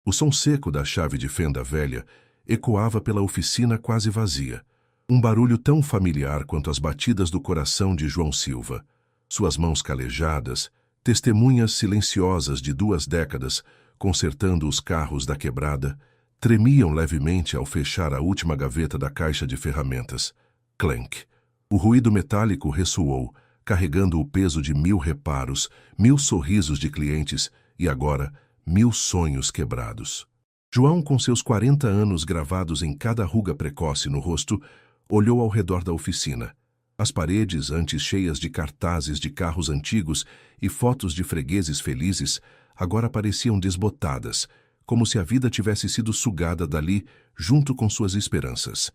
O som seco da chave de fenda velha ecoava pela oficina quase vazia. Um barulho tão familiar quanto as batidas do coração de João Silva. Suas mãos calejadas, testemunhas silenciosas de 2 décadas, consertando os carros da quebrada, tremiam levemente ao fechar a última gaveta da caixa de ferramentas. Clank. O ruído metálico ressoou, carregando o peso de 1000 reparos, 1000 sorrisos de clientes e agora 1000 sonhos quebrados. João, com seus 40 anos gravados em cada ruga precoce no rosto, olhou ao redor da oficina. As paredes, antes cheias de cartazes de carros antigos e fotos de fregueses felizes, agora pareciam desbotadas, como se a vida tivesse sido sugada dali junto com suas esperanças.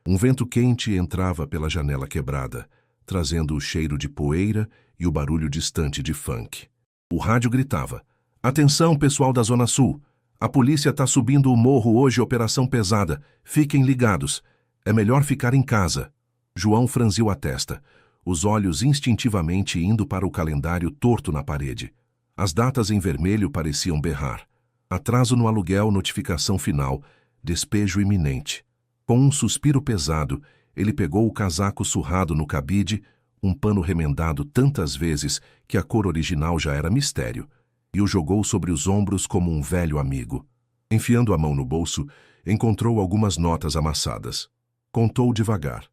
Um vento quente entrava pela janela quebrada, trazendo o cheiro de poeira e o barulho distante de funk. O rádio gritava: "Atenção, pessoal da Zona Sul! A polícia está subindo o morro hoje, operação pesada. Fiquem ligados. É melhor ficar em casa." João franziu a testa, os olhos instintivamente indo para o calendário torto na parede. As datas em vermelho pareciam berrar. Atraso no aluguel, notificação final, despejo iminente. Com um suspiro pesado, ele pegou o casaco surrado no cabide, um pano remendado tantas vezes que a cor original já era mistério, e o jogou sobre os ombros como um velho amigo. Enfiando a mão no bolso, encontrou algumas notas amassadas. Contou devagar.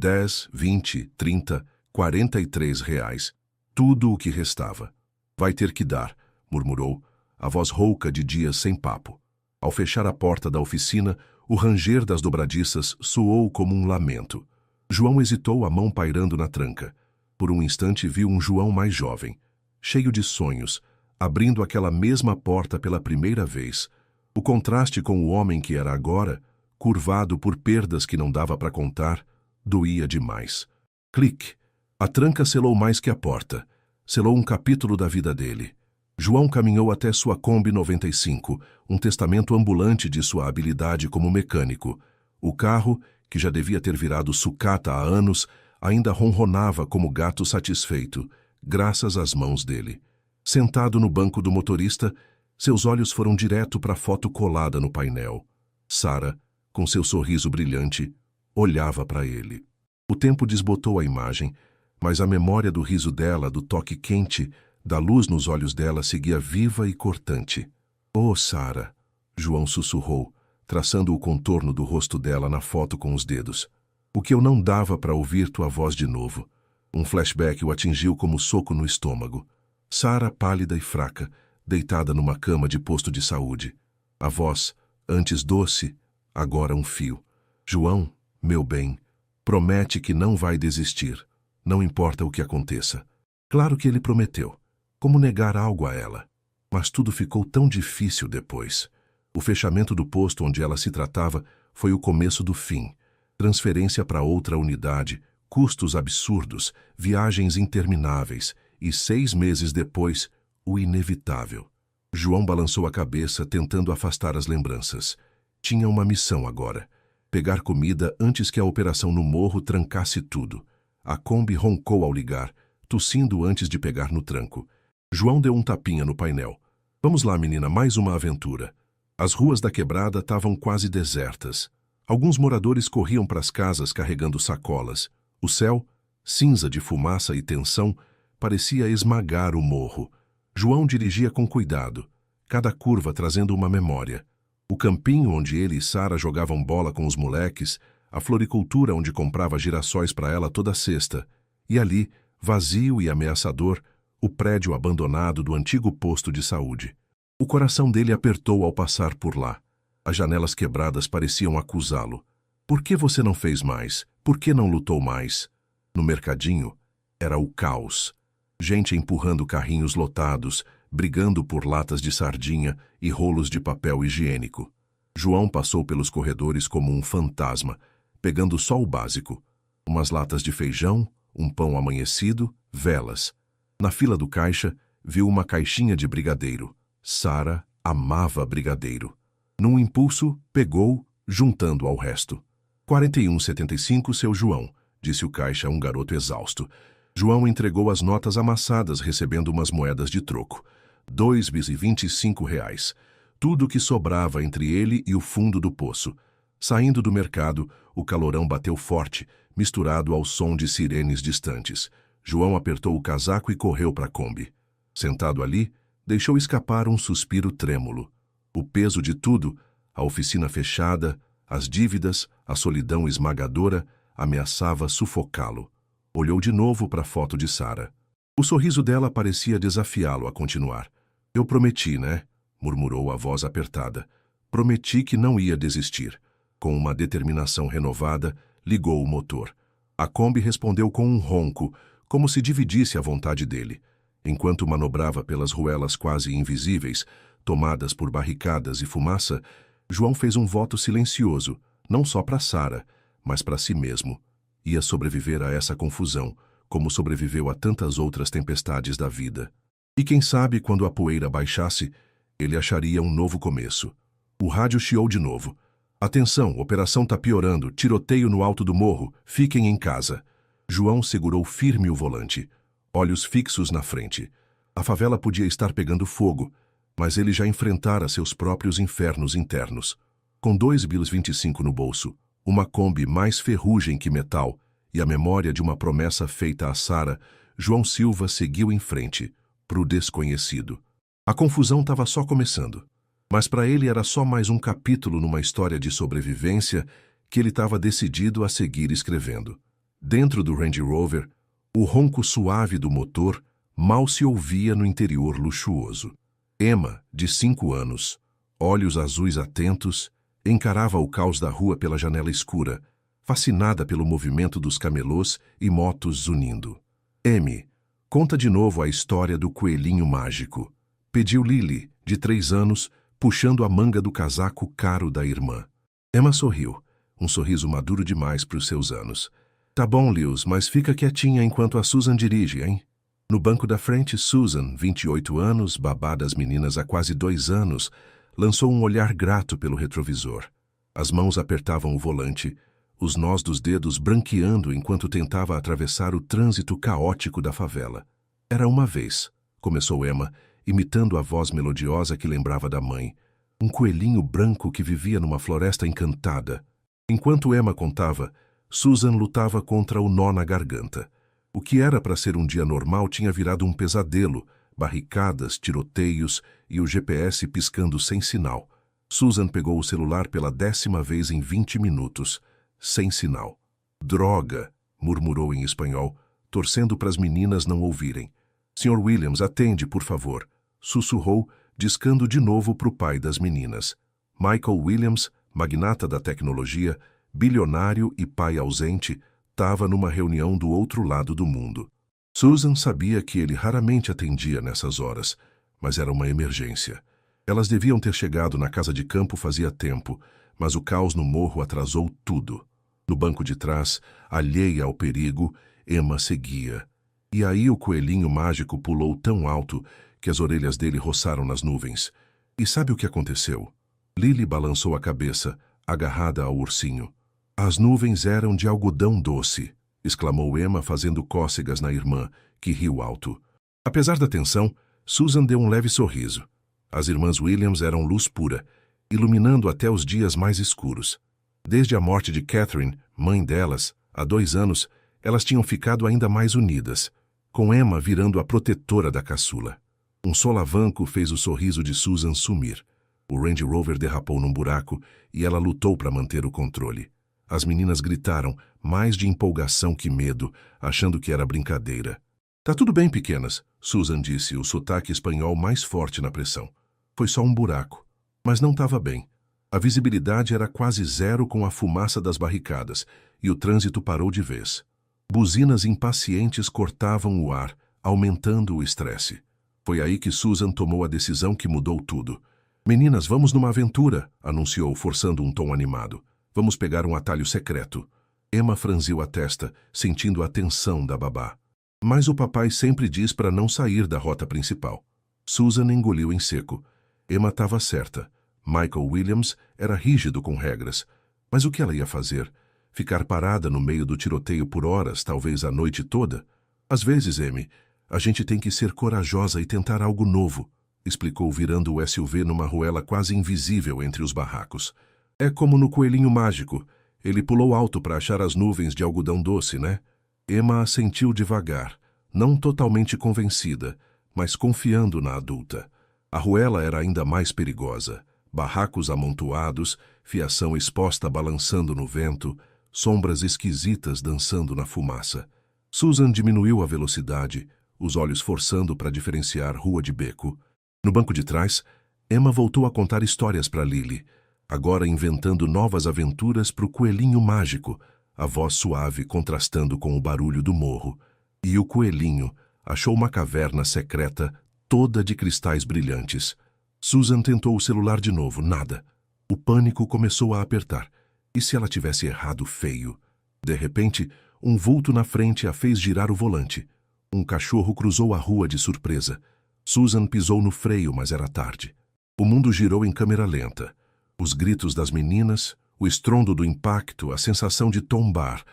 10, 20, 30, 43 reais. Tudo o que restava. "Vai ter que dar", murmurou, a voz rouca de dias sem papo. Ao fechar a porta da oficina, o ranger das dobradiças soou como um lamento. João hesitou, a mão pairando na tranca. Por um instante viu um João mais jovem, cheio de sonhos, abrindo aquela mesma porta pela primeira vez. O contraste com o homem que era agora, curvado por perdas que não dava para contar, doía demais. Clique. A tranca selou mais que a porta. Selou um capítulo da vida dele. João caminhou até sua Kombi 95, um testamento ambulante de sua habilidade como mecânico. O carro, que já devia ter virado sucata há anos, ainda ronronava como gato satisfeito, graças às mãos dele. Sentado no banco do motorista, seus olhos foram direto para a foto colada no painel. Sara, com seu sorriso brilhante, olhava para ele. O tempo desbotou a imagem, mas a memória do riso dela, do toque quente, da luz nos olhos dela seguia viva e cortante. "Oh, Sara", João sussurrou, traçando o contorno do rosto dela na foto com os dedos. "O que eu não dava para ouvir tua voz de novo." Um flashback o atingiu como soco no estômago. Sara, pálida e fraca, deitada numa cama de posto de saúde. A voz, antes doce, agora um fio. "João, meu bem, promete que não vai desistir, não importa o que aconteça." Claro que ele prometeu. Como negar algo a ela? Mas tudo ficou tão difícil depois. O fechamento do posto onde ela se tratava foi o começo do fim. Transferência para outra unidade, custos absurdos, viagens intermináveis e 6 meses depois, o inevitável. João balançou a cabeça, tentando afastar as lembranças. Tinha uma missão agora: pegar comida antes que a operação no morro trancasse tudo. A Kombi roncou ao ligar, tossindo antes de pegar no tranco. João deu um tapinha no painel. "Vamos lá, menina, mais uma aventura." As ruas da quebrada estavam quase desertas. Alguns moradores corriam para as casas carregando sacolas. O céu, cinza de fumaça e tensão, parecia esmagar o morro. João dirigia com cuidado, cada curva trazendo uma memória. O campinho onde ele e Sara jogavam bola com os moleques, a floricultura onde comprava girassóis para ela toda sexta, e ali, vazio e ameaçador, o prédio abandonado do antigo posto de saúde. O coração dele apertou ao passar por lá. As janelas quebradas pareciam acusá-lo. "Por que você não fez mais? Por que não lutou mais?" No mercadinho, era o caos. Gente empurrando carrinhos lotados, brigando por latas de sardinha e rolos de papel higiênico. João passou pelos corredores como um fantasma, pegando só o básico. Umas latas de feijão, um pão amanhecido, velas. Na fila do caixa, viu uma caixinha de brigadeiro. Sara amava brigadeiro. Num impulso, pegou, juntando ao resto. 41,75, seu João, disse o caixa a um garoto exausto. João entregou as notas amassadas, recebendo umas moedas de troco. 2,25 reais. tudo que sobrava entre ele e o fundo do poço. Saindo do mercado, o calorão bateu forte, misturado ao som de sirenes distantes. João apertou o casaco e correu para a Kombi. Sentado ali, deixou escapar um suspiro trêmulo. O peso de tudo, a oficina fechada, as dívidas, a solidão esmagadora, ameaçava sufocá-lo. Olhou de novo para a foto de Sara. O sorriso dela parecia desafiá-lo a continuar. Eu prometi, né? Murmurou a voz apertada. Prometi que não ia desistir. Com uma determinação renovada, ligou o motor. A Kombi respondeu com um ronco, como se dividisse a vontade dele. Enquanto manobrava pelas ruelas quase invisíveis, tomadas por barricadas e fumaça, João fez um voto silencioso, não só para Sara, mas para si mesmo. Ia sobreviver a essa confusão, como sobreviveu a tantas outras tempestades da vida. E quem sabe, quando a poeira baixasse, ele acharia um novo começo. O rádio chiou de novo. Atenção, operação tá piorando, tiroteio no alto do morro, fiquem em casa. João segurou firme o volante, olhos fixos na frente. A favela podia estar pegando fogo, mas ele já enfrentara seus próprios infernos internos. Com 2,25 no bolso, uma Kombi mais ferrugem que metal e a memória de uma promessa feita a Sara, João Silva seguiu em frente, pro desconhecido. A confusão estava só começando. Mas para ele era só mais um capítulo numa história de sobrevivência que ele estava decidido a seguir escrevendo. Dentro do Range Rover, o ronco suave do motor mal se ouvia no interior luxuoso. Emma, de 5 anos, olhos azuis atentos, encarava o caos da rua pela janela escura, fascinada pelo movimento dos camelôs e motos zunindo. Amy, conta de novo a história do coelhinho mágico. Pediu Lily, de 3 anos, puxando a manga do casaco caro da irmã. Emma sorriu, um sorriso maduro demais para os seus anos. Tá bom, Lewis, mas fica quietinha enquanto a Susan dirige, hein? No banco da frente, Susan, 28 anos, babá das meninas há quase 2 anos, lançou um olhar grato pelo retrovisor. As mãos apertavam o volante, os nós dos dedos branqueando enquanto tentava atravessar o trânsito caótico da favela. Era uma vez, começou Emma, imitando a voz melodiosa que lembrava da mãe, um coelhinho branco que vivia numa floresta encantada. Enquanto Emma contava, Susan lutava contra o nó na garganta. O que era para ser um dia normal tinha virado um pesadelo, barricadas, tiroteios e o GPS piscando sem sinal. Susan pegou o celular pela 10ª vez em 20 minutos, sem sinal. Droga, murmurou em espanhol, torcendo para as meninas não ouvirem. Sr. Williams, atende, por favor, sussurrou, discando de novo para o pai das meninas. Michael Williams, magnata da tecnologia, bilionário e pai ausente, estava numa reunião do outro lado do mundo. Susan sabia que ele raramente atendia nessas horas, mas era uma emergência. Elas deviam ter chegado na casa de campo fazia tempo, mas o caos no morro atrasou tudo. No banco de trás, alheia ao perigo, Emma seguia. E aí o coelhinho mágico pulou tão alto que as orelhas dele roçaram nas nuvens. E sabe o que aconteceu? Lily balançou a cabeça, agarrada ao ursinho. As nuvens eram de algodão doce, exclamou Emma fazendo cócegas na irmã, que riu alto. Apesar da tensão, Susan deu um leve sorriso. As irmãs Williams eram luz pura, iluminando até os dias mais escuros. Desde a morte de Catherine, mãe delas, há 2 anos, elas tinham ficado ainda mais unidas, com Emma virando a protetora da caçula. Um solavanco fez o sorriso de Susan sumir. O Range Rover derrapou num buraco e ela lutou para manter o controle. As meninas gritaram, mais de empolgação que medo, achando que era brincadeira. Tá tudo bem, pequenas, Susan disse, o sotaque espanhol mais forte na pressão. Foi só um buraco. Mas não estava bem. A visibilidade era quase zero com a fumaça das barricadas, e o trânsito parou de vez. Buzinas impacientes cortavam o ar, aumentando o estresse. Foi aí que Susan tomou a decisão que mudou tudo. Meninas, vamos numa aventura, anunciou, forçando um tom animado. Vamos pegar um atalho secreto. Emma franziu a testa, sentindo a tensão da babá. Mas o papai sempre diz para não sair da rota principal. Susan engoliu em seco. Emma estava certa. Michael Williams era rígido com regras. Mas o que ela ia fazer? Ficar parada no meio do tiroteio por horas, talvez a noite toda? Às vezes, Amy, a gente tem que ser corajosa e tentar algo novo. explicou virando o SUV numa ruela quase invisível entre os barracos. É como no Coelhinho Mágico. Ele pulou alto para achar as nuvens de algodão doce, né? Emma assentiu devagar, não totalmente convencida, mas confiando na adulta. A ruela era ainda mais perigosa. Barracos amontoados, fiação exposta balançando no vento, sombras esquisitas dançando na fumaça. Susan diminuiu a velocidade, os olhos forçando para diferenciar rua de beco. No banco de trás, Emma voltou a contar histórias para Lily, agora inventando novas aventuras para o coelhinho mágico, a voz suave contrastando com o barulho do morro. E o coelhinho achou uma caverna secreta toda de cristais brilhantes. Susan tentou o celular de novo, nada. O pânico começou a apertar. E se ela tivesse errado feio? De repente, um vulto na frente a fez girar o volante. Um cachorro cruzou a rua de surpresa. Susan pisou no freio, mas era tarde. O mundo girou em câmera lenta. Os gritos das meninas, o estrondo do impacto, a sensação de tombar.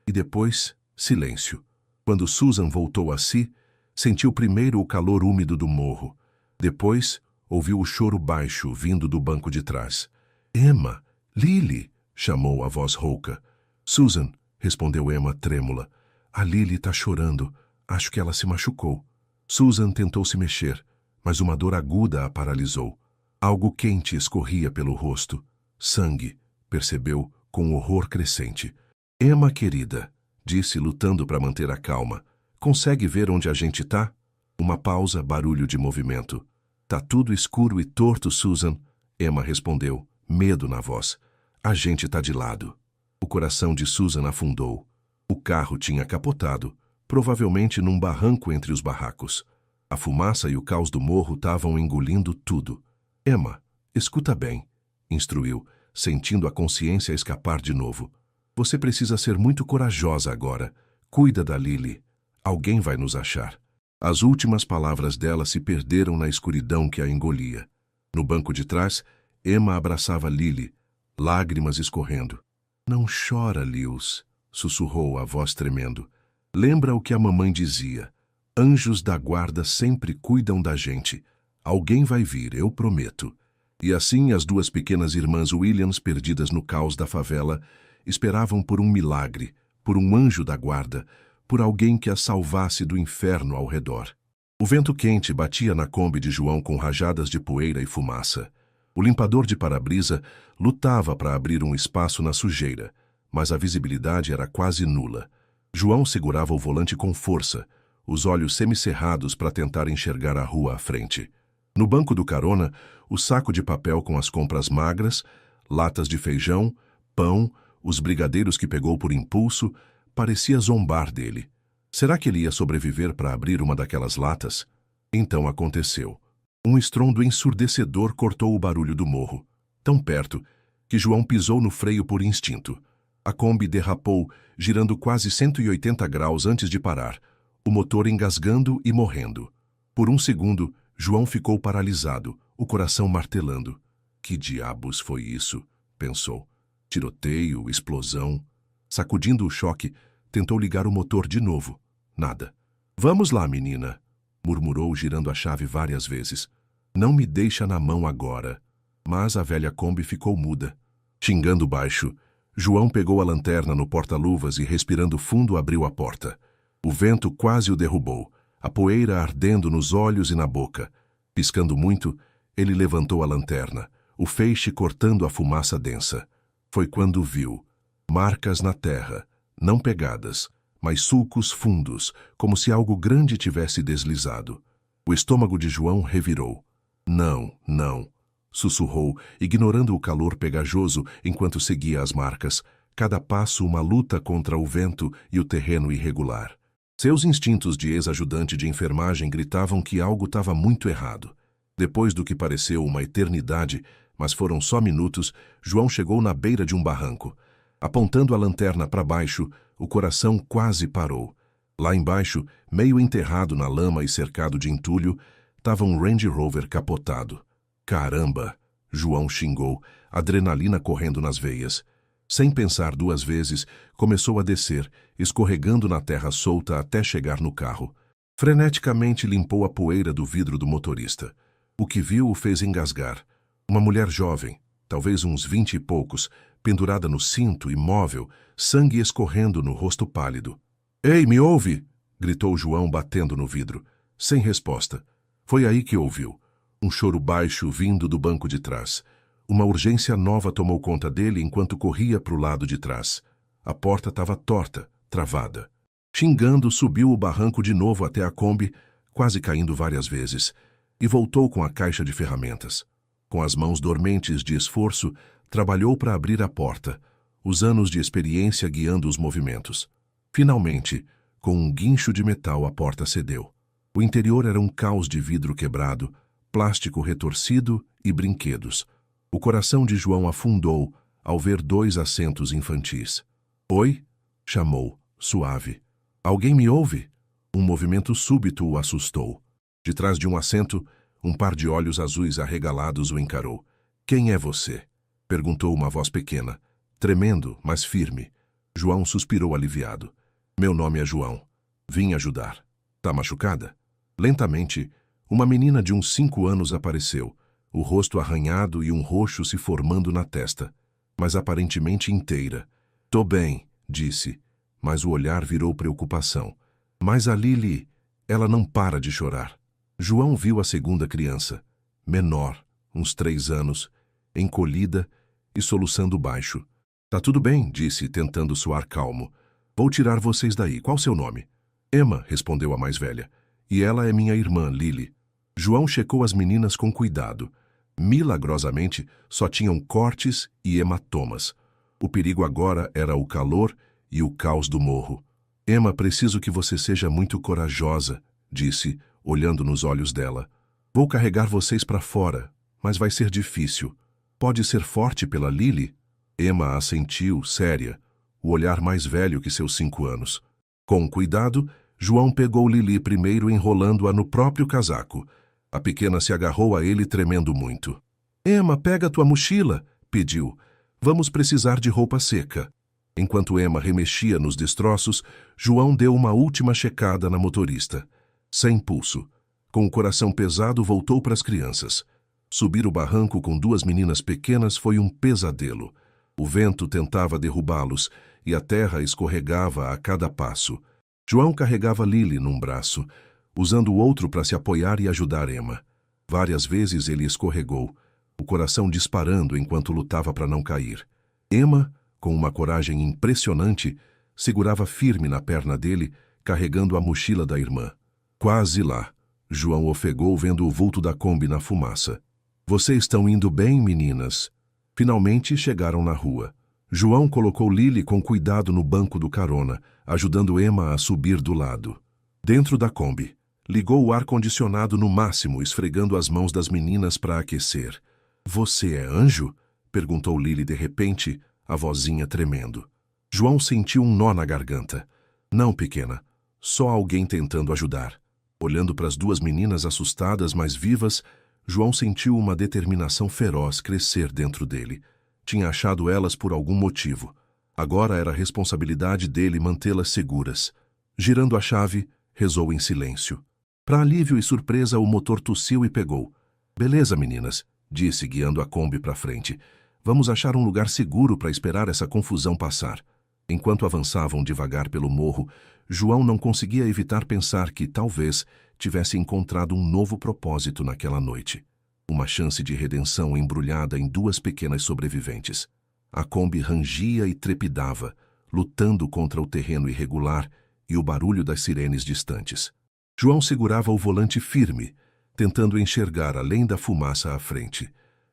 E depois, silêncio. Quando Susan voltou a si, sentiu primeiro o calor úmido do morro. Depois, ouviu o choro baixo vindo do banco de trás. Emma, Lily, chamou a voz rouca. Susan, respondeu Emma trêmula. A Lily está chorando. Acho que ela se machucou. Susan tentou se mexer, mas uma dor aguda a paralisou. Algo quente escorria pelo rosto. Sangue, percebeu, com horror crescente. Emma, querida, disse lutando para manter a calma. Consegue ver onde a gente tá? Uma pausa, barulho de movimento. Tá tudo escuro e torto, Susan. Emma respondeu, medo na voz. A gente tá de lado. O coração de Susan afundou. O carro tinha capotado, provavelmente num barranco entre os barracos. A fumaça e o caos do morro estavam engolindo tudo. Emma, escuta bem, instruiu, sentindo a consciência escapar de novo. Você precisa ser muito corajosa agora. Cuida da Lily. Alguém vai nos achar. As últimas palavras dela se perderam na escuridão que a engolia. No banco de trás, Emma abraçava Lily, lágrimas escorrendo. Não chora, Lewis, sussurrou a voz tremendo. Lembra o que a mamãe dizia. Anjos da guarda sempre cuidam da gente. Alguém vai vir, eu prometo. E assim as duas pequenas irmãs Williams, perdidas no caos da favela, esperavam por um milagre, por um anjo da guarda, por alguém que as salvasse do inferno ao redor. O vento quente batia na Kombi de João com rajadas de poeira e fumaça. O limpador de para-brisa lutava para abrir um espaço na sujeira, mas a visibilidade era quase nula. João segurava o volante com força, os olhos semicerrados para tentar enxergar a rua à frente. No banco do carona, o saco de papel com as compras magras, latas de feijão, pão, os brigadeiros que pegou por impulso, parecia zombar dele. Será que ele ia sobreviver para abrir uma daquelas latas? Então aconteceu. Um estrondo ensurdecedor cortou o barulho do morro, tão perto que João pisou no freio por instinto. A Kombi derrapou, girando quase 180 graus antes de parar, o motor engasgando e morrendo. Por um segundo, João ficou paralisado, o coração martelando. Que diabos foi isso? Pensou. Tiroteio, explosão. Sacudindo o choque, tentou ligar o motor de novo. Nada. Vamos lá, menina, murmurou girando a chave várias vezes. Não me deixa na mão agora. Mas a velha Kombi ficou muda. Xingando baixo, João pegou a lanterna no porta-luvas e, respirando fundo, abriu a porta. O vento quase o derrubou, a poeira ardendo nos olhos e na boca. Piscando muito, ele levantou a lanterna, o feixe cortando a fumaça densa. Foi quando viu marcas na terra, não pegadas, mas sulcos fundos, como se algo grande tivesse deslizado. O estômago de João revirou. Não, não, sussurrou, ignorando o calor pegajoso enquanto seguia as marcas, cada passo uma luta contra o vento e o terreno irregular. Seus instintos de ex-ajudante de enfermagem gritavam que algo estava muito errado. Depois do que pareceu uma eternidade, mas foram só minutos, João chegou na beira de um barranco. Apontando a lanterna para baixo, o coração quase parou. Lá embaixo, meio enterrado na lama e cercado de entulho, estava um Range Rover capotado. Caramba! João xingou, adrenalina correndo nas veias. Sem pensar duas vezes, começou a descer, escorregando na terra solta até chegar no carro. Freneticamente limpou a poeira do vidro do motorista. O que viu o fez engasgar. Uma mulher jovem, talvez uns 20 e poucos, pendurada no cinto, imóvel, sangue escorrendo no rosto pálido. "Ei, me ouve!" gritou João batendo no vidro. Sem resposta. Foi aí que ouviu. Um choro baixo vindo do banco de trás. Uma urgência nova tomou conta dele enquanto corria para o lado de trás. A porta estava torta, travada. Xingando, subiu o barranco de novo até a Kombi, quase caindo várias vezes, e voltou com a caixa de ferramentas. Com as mãos dormentes de esforço, trabalhou para abrir a porta, os anos de experiência guiando os movimentos. Finalmente, com um guincho de metal, a porta cedeu. O interior era um caos de vidro quebrado, plástico retorcido e brinquedos. O coração de João afundou ao ver 2 assentos infantis. "Oi?" chamou, suave. "Alguém me ouve?" Um movimento súbito o assustou. De trás de um assento, um par de olhos azuis arregalados o encarou. "Quem é você?" perguntou uma voz pequena, tremendo, mas firme. João suspirou aliviado. "Meu nome é João. Vim ajudar." "Tá machucada?" Lentamente, uma menina de uns 5 anos apareceu, o rosto arranhado e um roxo se formando na testa, mas aparentemente inteira. "Tô bem", disse, mas o olhar virou preocupação. "Mas a Lili, ela não para de chorar." João viu a segunda criança, menor, uns 3 anos, encolhida e soluçando baixo. "Tá tudo bem", disse, tentando soar calmo. "Vou tirar vocês daí. Qual seu nome?" "Emma", respondeu a mais velha. "E ela é minha irmã, Lili." João checou as meninas com cuidado. Milagrosamente, só tinham cortes e hematomas. O perigo agora era o calor e o caos do morro. "Emma, preciso que você seja muito corajosa", disse, olhando nos olhos dela. "Vou carregar vocês para fora, mas vai ser difícil. Pode ser forte pela Lili?" Emma assentiu, séria, o olhar mais velho que seus 5 anos. Com cuidado, João pegou Lili primeiro, enrolando-a no próprio casaco. A pequena se agarrou a ele, tremendo muito. "Emma, pega tua mochila", pediu. "Vamos precisar de roupa seca." Enquanto Emma remexia nos destroços, João deu uma última checada na motorista. Sem pulso. Com o coração pesado, voltou para as crianças. Subir o barranco com 2 meninas pequenas foi um pesadelo. O vento tentava derrubá-los e a terra escorregava a cada passo. João carregava Lili num braço, usando o outro para se apoiar e ajudar Emma. Várias vezes ele escorregou, o coração disparando enquanto lutava para não cair. Emma, com uma coragem impressionante, segurava firme na perna dele, carregando a mochila da irmã. Quase lá, João ofegou vendo o vulto da Kombi na fumaça. "Vocês estão indo bem, meninas?" Finalmente chegaram na rua. João colocou Lili com cuidado no banco do carona, ajudando Emma a subir do lado. Dentro da Kombi, ligou o ar-condicionado no máximo, esfregando as mãos das meninas para aquecer. "Você é anjo?" perguntou Lili de repente, a vozinha tremendo. João sentiu um nó na garganta. "Não, pequena, só alguém tentando ajudar." Olhando para as 2 meninas assustadas, mas vivas, João sentiu uma determinação feroz crescer dentro dele. Tinha achado elas por algum motivo. Agora era responsabilidade dele mantê-las seguras. Girando a chave, rezou em silêncio. Para alívio e surpresa, o motor tossiu e pegou. "Beleza, meninas", disse, guiando a Kombi para frente. "Vamos achar um lugar seguro para esperar essa confusão passar." Enquanto avançavam devagar pelo morro, João não conseguia evitar pensar que, talvez, tivesse encontrado um novo propósito naquela noite. Uma chance de redenção embrulhada em 2 pequenas sobreviventes. A Kombi rangia e trepidava, lutando contra o terreno irregular e o barulho das sirenes distantes. João segurava o volante firme, tentando enxergar além da fumaça à frente.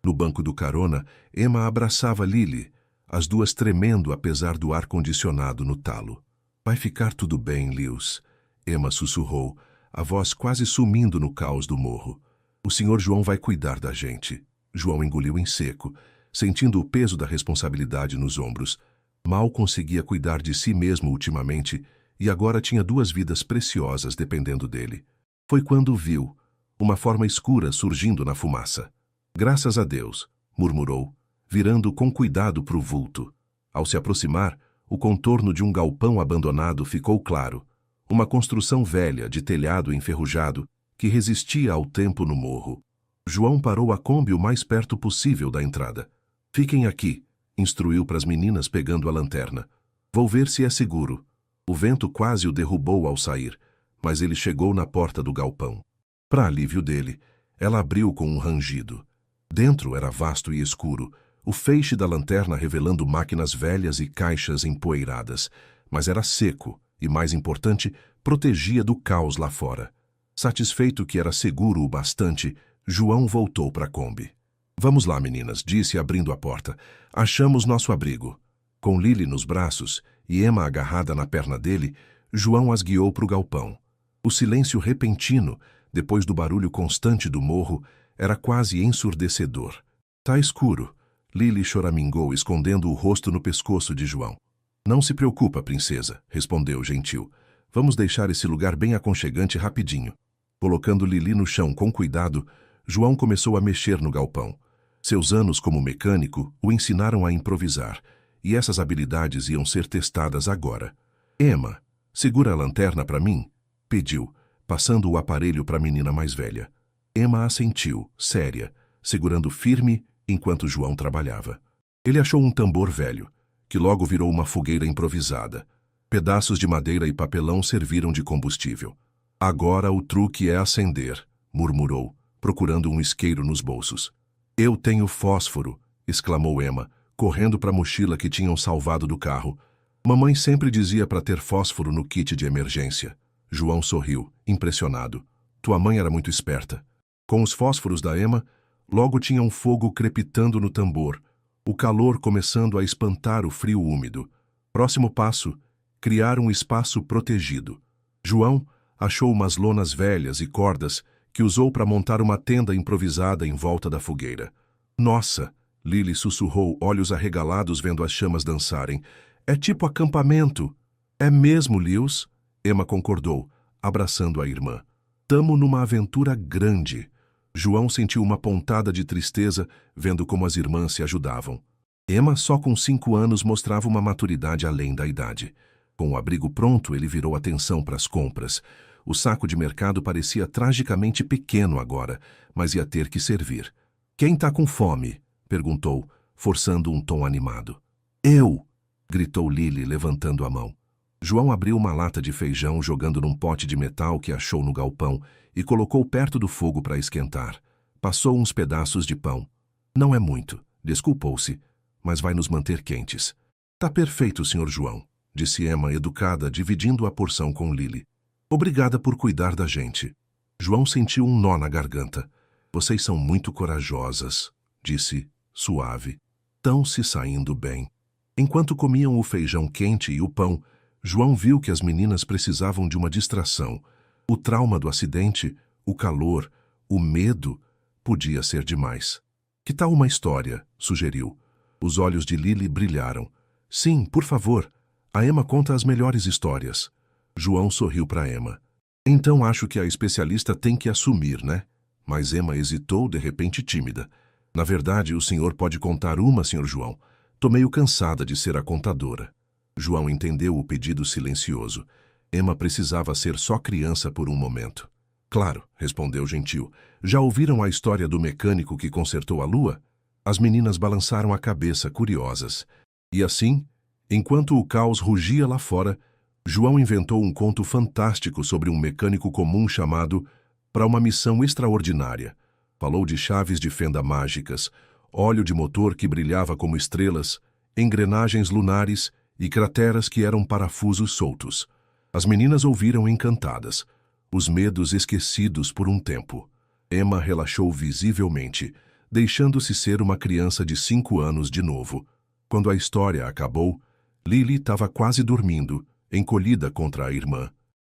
No banco do carona, Emma abraçava Lili, as 2 tremendo apesar do ar-condicionado no talo. "Vai ficar tudo bem, Lewis", Emma sussurrou, a voz quase sumindo no caos do morro. "O senhor João vai cuidar da gente." João engoliu em seco, sentindo o peso da responsabilidade nos ombros. Mal conseguia cuidar de si mesmo ultimamente e agora tinha 2 vidas preciosas dependendo dele. Foi quando viu uma forma escura surgindo na fumaça. "Graças a Deus", murmurou, virando com cuidado para o vulto. Ao se aproximar, o contorno de um galpão abandonado ficou claro. uma construção velha de telhado enferrujado que resistia ao tempo no morro. João parou a Kombi o mais perto possível da entrada. Fiquem aqui, instruiu para as meninas pegando a lanterna. Vou ver se é seguro. O vento quase o derrubou ao sair, mas ele chegou na porta do galpão. Para alívio dele, ela abriu com um rangido. Dentro era vasto e escuro, o feixe da lanterna revelando máquinas velhas e caixas empoeiradas, mas era seco e, mais importante, protegia do caos lá fora. Satisfeito que era seguro o bastante, João voltou para a Kombi. Vamos lá, meninas, disse abrindo a porta. Achamos nosso abrigo. Com Lily nos braços e Emma agarrada na perna dele, João as guiou para o galpão. O silêncio repentino, depois do barulho constante do morro, era quase ensurdecedor. Tá escuro, Lily choramingou, escondendo o rosto no pescoço de João. Não se preocupa, princesa, respondeu gentil. Vamos deixar esse lugar bem aconchegante rapidinho. Colocando Lily no chão com cuidado, João começou a mexer no galpão. Seus anos como mecânico o ensinaram a improvisar, e essas habilidades iam ser testadas agora. Emma, segura a lanterna para mim, pediu, passando o aparelho para a menina mais velha. Emma assentiu, séria, segurando firme enquanto João trabalhava. Ele achou um tambor velho, que logo virou uma fogueira improvisada. Pedaços de madeira e papelão serviram de combustível. Agora o truque é acender, murmurou, procurando um isqueiro nos bolsos. Eu tenho fósforo, exclamou Emma, correndo para a mochila que tinham salvado do carro. Mamãe sempre dizia para ter fósforo no kit de emergência. João sorriu, impressionado. Tua mãe era muito esperta. Com os fósforos da Emma, logo tinha um fogo crepitando no tambor, o calor começando a espantar o frio úmido. Próximo passo, criar um espaço protegido. João achou umas lonas velhas e cordas que usou para montar uma tenda improvisada em volta da fogueira. Nossa, Lily sussurrou, olhos arregalados vendo as chamas dançarem. É tipo acampamento. É mesmo, Lewis? Emma concordou, abraçando a irmã. Tamo numa aventura grande. João sentiu uma pontada de tristeza vendo como as irmãs se ajudavam. Emma, só com 5 anos, mostrava uma maturidade além da idade. Com o abrigo pronto, ele virou atenção para as compras. O saco de mercado parecia tragicamente pequeno agora, mas ia ter que servir. Quem tá com fome? Perguntou, forçando um tom animado. Eu! Gritou Lily, levantando a mão. João abriu uma lata de feijão jogando num pote de metal que achou no galpão e colocou perto do fogo para esquentar. Passou uns pedaços de pão. Não é muito, desculpou-se, mas vai nos manter quentes. Tá perfeito, Sr. João, disse Emma, educada, dividindo a porção com Lily. Obrigada por cuidar da gente. João sentiu um nó na garganta. Vocês são muito corajosas, disse, suave. Tão se saindo bem. Enquanto comiam o feijão quente e o pão, João viu que as meninas precisavam de uma distração. O trauma do acidente, o calor, o medo, podia ser demais. Que tal uma história? Sugeriu. Os olhos de Lily brilharam. Sim, por favor. A Emma conta as melhores histórias. João sorriu para Emma. Então acho que a especialista tem que assumir, né? Mas Emma hesitou, de repente tímida. Na verdade, o senhor pode contar uma, Sr. João. Tô meio cansada de ser a contadora. João entendeu o pedido silencioso. Emma precisava ser só criança por um momento. Claro, respondeu gentil. Já ouviram a história do mecânico que consertou a lua? As meninas balançaram a cabeça, curiosas. E assim, enquanto o caos rugia lá fora, João inventou um conto fantástico sobre um mecânico comum chamado para uma missão extraordinária. Falou de chaves de fenda mágicas, óleo de motor que brilhava como estrelas, engrenagens lunares e crateras que eram parafusos soltos. As meninas ouviram encantadas, os medos esquecidos por um tempo. Emma relaxou visivelmente, deixando-se ser uma criança de 5 anos de novo. Quando a história acabou, Lily estava quase dormindo, encolhida contra a irmã.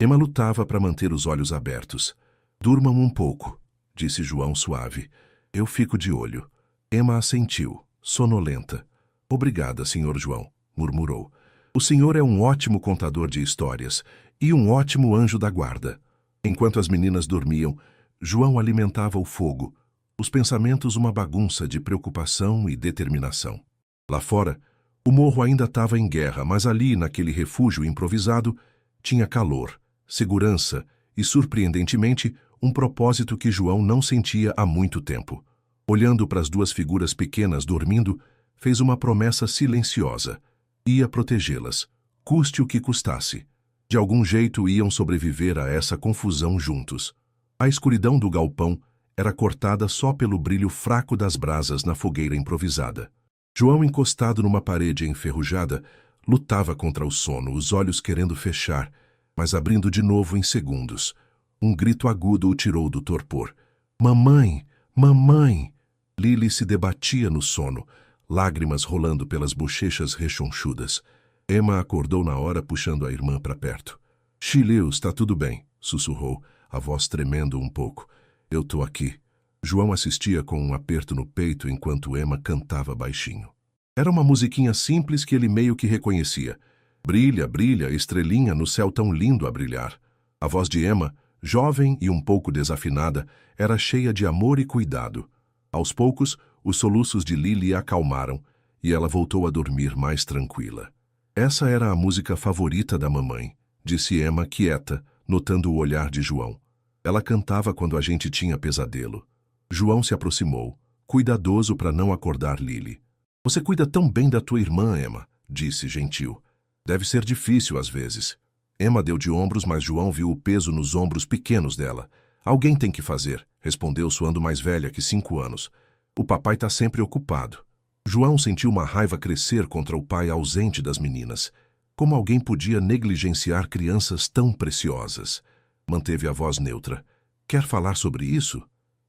Emma lutava para manter os olhos abertos. Durmam um pouco, disse João suave. Eu fico de olho. Emma assentiu, sonolenta. Obrigada, Sr. João, murmurou. O senhor é um ótimo contador de histórias e um ótimo anjo da guarda. Enquanto as meninas dormiam, João alimentava o fogo, os pensamentos uma bagunça de preocupação e determinação. Lá fora, o morro ainda estava em guerra, mas ali, naquele refúgio improvisado, tinha calor, segurança e, surpreendentemente, um propósito que João não sentia há muito tempo. Olhando para as duas figuras pequenas dormindo, fez uma promessa silenciosa. Ia protegê-las, custe o que custasse. De algum jeito iam sobreviver a essa confusão juntos. A escuridão do galpão era cortada só pelo brilho fraco das brasas na fogueira improvisada. João, encostado numa parede enferrujada, lutava contra o sono, os olhos querendo fechar, mas abrindo de novo em segundos. Um grito agudo o tirou do torpor. Mamãe! Mamãe! Lily se debatia no sono, lágrimas rolando pelas bochechas rechonchudas. Emma acordou na hora, puxando a irmã para perto. Chileus, está tudo bem, sussurrou, a voz tremendo um pouco. Eu tô aqui. João assistia com um aperto no peito enquanto Emma cantava baixinho. Era uma musiquinha simples que ele meio que reconhecia. Brilha, brilha, estrelinha no céu tão lindo a brilhar. A voz de Emma, jovem e um pouco desafinada, era cheia de amor e cuidado. Aos poucos, os soluços de Lily a acalmaram e ela voltou a dormir mais tranquila. Essa era a música favorita da mamãe, disse Emma quieta, notando o olhar de João. Ela cantava quando a gente tinha pesadelo. João se aproximou, cuidadoso para não acordar Lily. Você cuida tão bem da tua irmã, Emma, disse gentil. Deve ser difícil às vezes. Emma deu de ombros, mas João viu o peso nos ombros pequenos dela. Alguém tem que fazer, respondeu soando mais velha que 5 anos. O papai está sempre ocupado. João sentiu uma raiva crescer contra o pai ausente das meninas. Como alguém podia negligenciar crianças tão preciosas? Manteve a voz neutra. Quer falar sobre isso?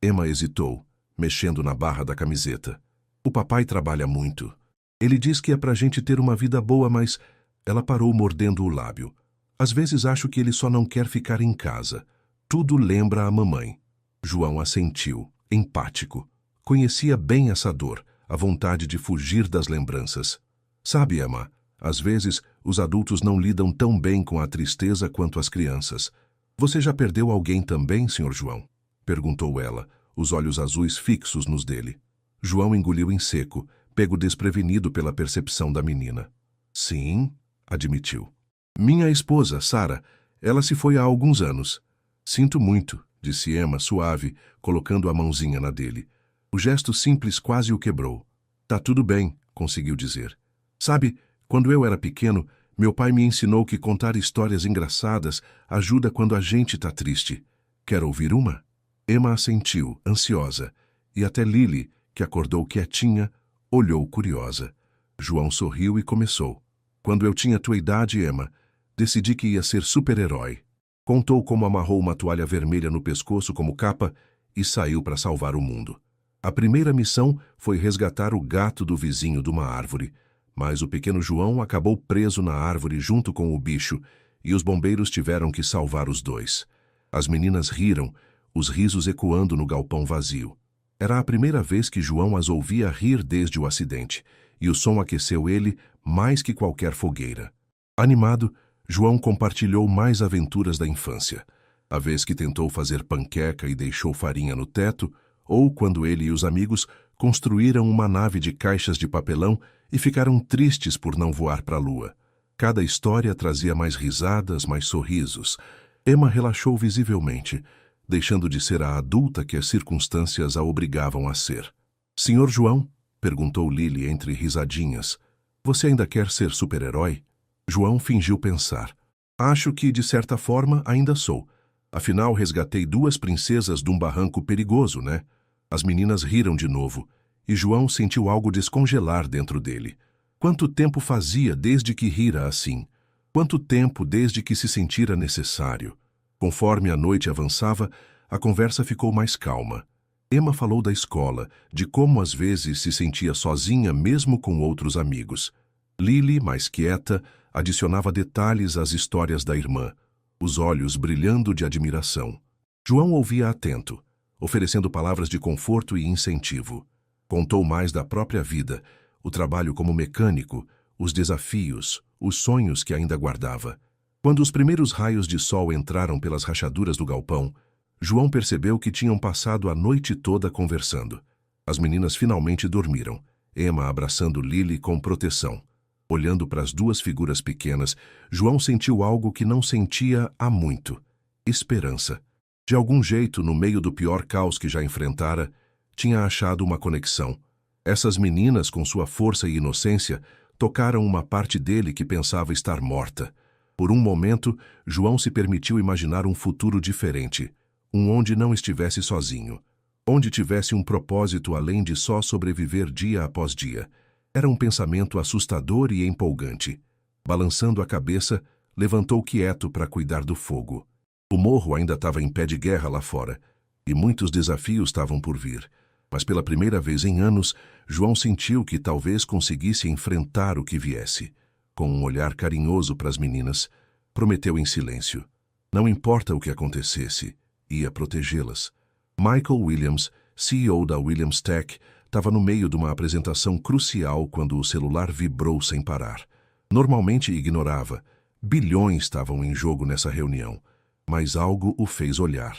Emma hesitou, mexendo na barra da camiseta. O papai trabalha muito. Ele diz que é pra gente ter uma vida boa, mas... Ela parou mordendo o lábio. Às vezes acho que ele só não quer ficar em casa. Tudo lembra a mamãe. João assentiu, empático. Conhecia bem essa dor, a vontade de fugir das lembranças. Sabe, Emma, às vezes os adultos não lidam tão bem com a tristeza quanto as crianças. Você já perdeu alguém também, Sr. João? Perguntou ela, os olhos azuis fixos nos dele. João engoliu em seco, pego desprevenido pela percepção da menina. Sim, admitiu. Minha esposa, Sara, ela se foi há alguns anos. Sinto muito, disse Emma suave, colocando a mãozinha na dele. O gesto simples quase o quebrou. Tá tudo bem, conseguiu dizer. Sabe, quando eu era pequeno, meu pai me ensinou que contar histórias engraçadas ajuda quando a gente tá triste. Quer ouvir uma? Emma assentiu, ansiosa, e até Lily, que acordou quietinha, olhou curiosa. João sorriu e começou. Quando eu tinha tua idade, Emma, decidi que ia ser super-herói. Contou como amarrou uma toalha vermelha no pescoço como capa e saiu para salvar o mundo. A primeira missão foi resgatar o gato do vizinho de uma árvore, mas o pequeno João acabou preso na árvore junto com o bicho e os bombeiros tiveram que salvar os dois. As meninas riram, os risos ecoando no galpão vazio. Era a primeira vez que João as ouvia rir desde o acidente, e o som aqueceu ele mais que qualquer fogueira. Animado, João compartilhou mais aventuras da infância. A vez que tentou fazer panqueca e deixou farinha no teto, ou quando ele e os amigos construíram uma nave de caixas de papelão e ficaram tristes por não voar para a lua. Cada história trazia mais risadas, mais sorrisos. Emma relaxou visivelmente, deixando de ser a adulta que as circunstâncias a obrigavam a ser. Senhor João? Perguntou Lily entre risadinhas. Você ainda quer ser super-herói? João fingiu pensar. Acho que, de certa forma, ainda sou. Afinal, resgatei 2 princesas de um barranco perigoso, né? As meninas riram de novo, e João sentiu algo descongelar dentro dele. Quanto tempo fazia desde que rira assim? Quanto tempo desde que se sentira necessário? Conforme a noite avançava, a conversa ficou mais calma. Emma falou da escola, de como às vezes se sentia sozinha mesmo com outros amigos. Lily, mais quieta, adicionava detalhes às histórias da irmã, os olhos brilhando de admiração. João ouvia atento, oferecendo palavras de conforto e incentivo. Contou mais da própria vida, o trabalho como mecânico, os desafios, os sonhos que ainda guardava. Quando os primeiros raios de sol entraram pelas rachaduras do galpão, João percebeu que tinham passado a noite toda conversando. As meninas finalmente dormiram, Emma abraçando Lily com proteção. Olhando para as duas figuras pequenas, João sentiu algo que não sentia há muito: esperança. De algum jeito, no meio do pior caos que já enfrentara, tinha achado uma conexão. Essas meninas, com sua força e inocência, tocaram uma parte dele que pensava estar morta. Por um momento, João se permitiu imaginar um futuro diferente, onde não estivesse sozinho, onde tivesse um propósito além de só sobreviver dia após dia. Era um pensamento assustador e empolgante. Balançando a cabeça, levantou quieto para cuidar do fogo. O morro ainda estava em pé de guerra lá fora, e muitos desafios estavam por vir. Mas pela primeira vez em anos, João sentiu que talvez conseguisse enfrentar o que viesse. Com um olhar carinhoso para as meninas, prometeu em silêncio: não importa o que acontecesse, ia protegê-las. Michael Williams, CEO da Williams Tech, estava no meio de uma apresentação crucial quando o celular vibrou sem parar. Normalmente ignorava. Bilhões estavam em jogo nessa reunião. Mas algo o fez olhar.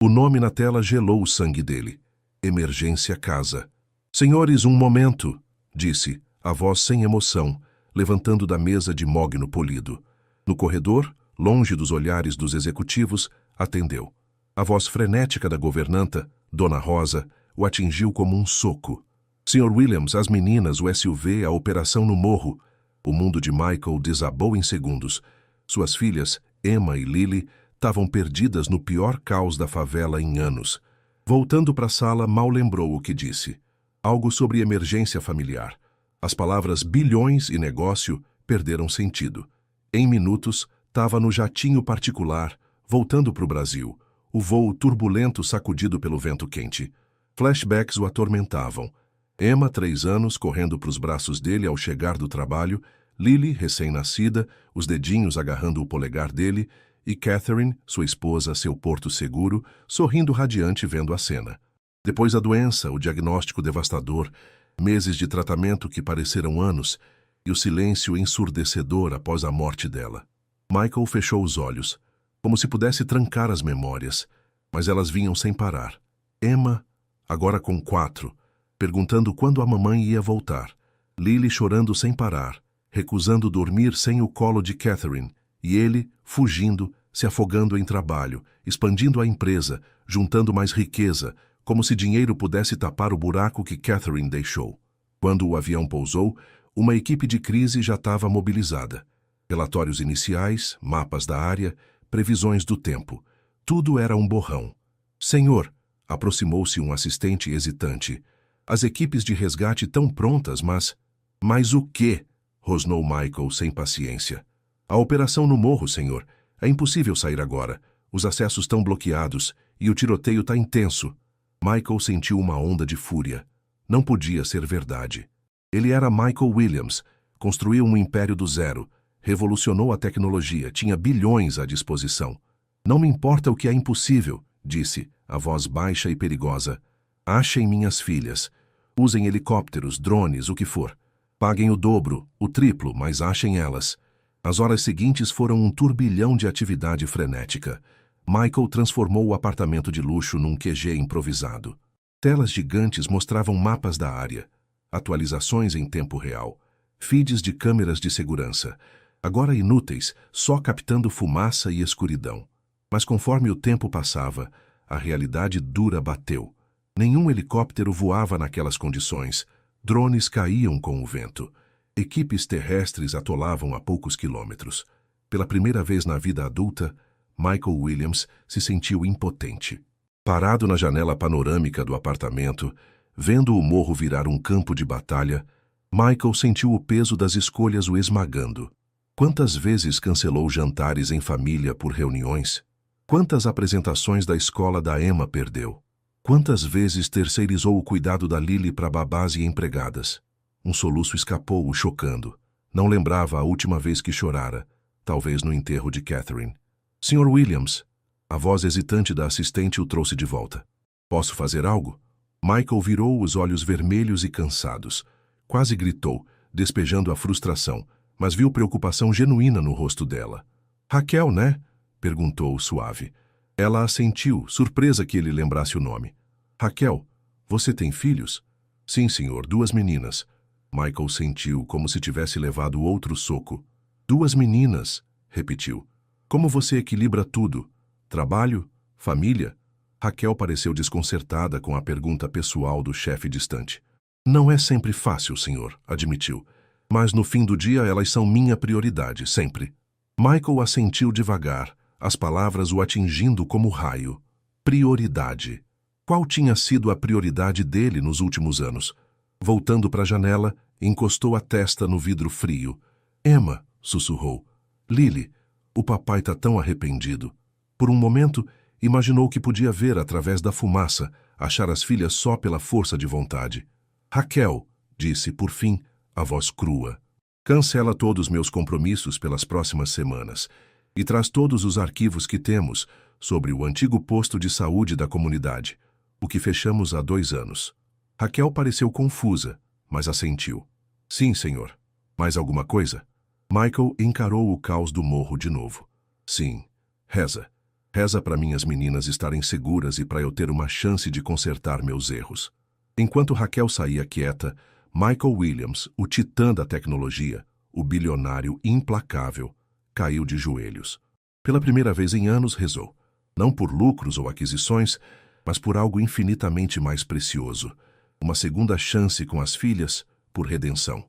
O nome na tela gelou o sangue dele. Emergência Casa. Senhores, um momento, disse, a voz sem emoção, levantando da mesa de mogno polido. No corredor, longe dos olhares dos executivos, atendeu. A voz frenética da governanta, Dona Rosa, o atingiu como um soco. Sr. Williams, as meninas, o SUV, a operação no morro. O mundo de Michael desabou em segundos. Suas filhas, Emma e Lily, estavam perdidas no pior caos da favela em anos. Voltando para a sala, mal lembrou o que disse. Algo sobre emergência familiar. As palavras bilhões e negócio perderam sentido. Em minutos, estava no jatinho particular, voltando para o Brasil, o voo turbulento sacudido pelo vento quente. Flashbacks o atormentavam. Emma, 3 anos, correndo para os braços dele ao chegar do trabalho, Lily, recém-nascida, os dedinhos agarrando o polegar dele, e Catherine, sua esposa, seu porto seguro, sorrindo radiante vendo a cena. Depois a doença, o diagnóstico devastador, meses de tratamento que pareceram anos, e o silêncio ensurdecedor após a morte dela. Michael fechou os olhos, como se pudesse trancar as memórias, mas elas vinham sem parar. Emma, agora com 4, perguntando quando a mamãe ia voltar. Lily chorando sem parar, recusando dormir sem o colo de Catherine, e ele, fugindo, se afogando em trabalho, expandindo a empresa, juntando mais riqueza, como se dinheiro pudesse tapar o buraco que Catherine deixou. Quando o avião pousou, uma equipe de crise já estava mobilizada. Relatórios iniciais, mapas da área, previsões do tempo. Tudo era um borrão. Senhor, aproximou-se um assistente hesitante. As equipes de resgate tão prontas, mas... Mas o quê? Rosnou Michael sem paciência. A operação no morro, senhor. É impossível sair agora. Os acessos estão bloqueados e o tiroteio está intenso. Michael sentiu uma onda de fúria. Não podia ser verdade. Ele era Michael Williams, construiu um império do zero, revolucionou a tecnologia, tinha bilhões à disposição. Não me importa o que é impossível, disse, a voz baixa e perigosa. Achem minhas filhas. Usem helicópteros, drones, o que for. Paguem o dobro, o triplo, mas achem elas. As horas seguintes foram um turbilhão de atividade frenética. Michael transformou o apartamento de luxo num QG improvisado. Telas gigantes mostravam mapas da área, atualizações em tempo real, feeds de câmeras de segurança, agora inúteis, só captando fumaça e escuridão. Mas conforme o tempo passava, a realidade dura bateu. Nenhum helicóptero voava naquelas condições. Drones caíam com o vento. Equipes terrestres atolavam a poucos quilômetros. Pela primeira vez na vida adulta, Michael Williams se sentiu impotente. Parado na janela panorâmica do apartamento, vendo o morro virar um campo de batalha, Michael sentiu o peso das escolhas o esmagando. Quantas vezes cancelou jantares em família por reuniões? Quantas apresentações da escola da Emma perdeu? Quantas vezes terceirizou o cuidado da Lily para babás e empregadas? Um soluço escapou-o chocando. Não lembrava a última vez que chorara, talvez no enterro de Catherine. Sr. Williams, a voz hesitante da assistente o trouxe de volta. Posso fazer algo? Michael virou os olhos vermelhos e cansados. Quase gritou, despejando a frustração, mas viu preocupação genuína no rosto dela. Raquel, né? Perguntou suave. Ela assentiu, surpresa que ele lembrasse o nome. Raquel, você tem filhos? Sim, senhor, 2 meninas. Michael sentiu como se tivesse levado outro soco. 2 meninas, repetiu. Como você equilibra tudo? Trabalho? Família? Raquel pareceu desconcertada com a pergunta pessoal do chefe distante. Não é sempre fácil, senhor, admitiu. Mas no fim do dia elas são minha prioridade, sempre. Michael assentiu devagar, as palavras o atingindo como raio. Prioridade. Qual tinha sido a prioridade dele nos últimos anos? Voltando para a janela, encostou a testa no vidro frio. Emma, sussurrou. Lily, o papai tá tão arrependido. Por um momento, imaginou que podia ver através da fumaça, achar as filhas só pela força de vontade. Raquel, disse, por fim, a voz crua. Cancela todos meus compromissos pelas próximas semanas e traz todos os arquivos que temos sobre o antigo posto de saúde da comunidade, o que fechamos há 2 anos. Raquel pareceu confusa, mas assentiu. Sim, senhor. Mais alguma coisa? Michael encarou o caos do morro de novo. Sim. Reza. Reza para minhas meninas estarem seguras e para eu ter uma chance de consertar meus erros. Enquanto Raquel saía quieta, Michael Williams, o titã da tecnologia, o bilionário implacável, caiu de joelhos. Pela primeira vez em anos rezou. Não por lucros ou aquisições, mas por algo infinitamente mais precioso. Uma segunda chance com as filhas, por redenção.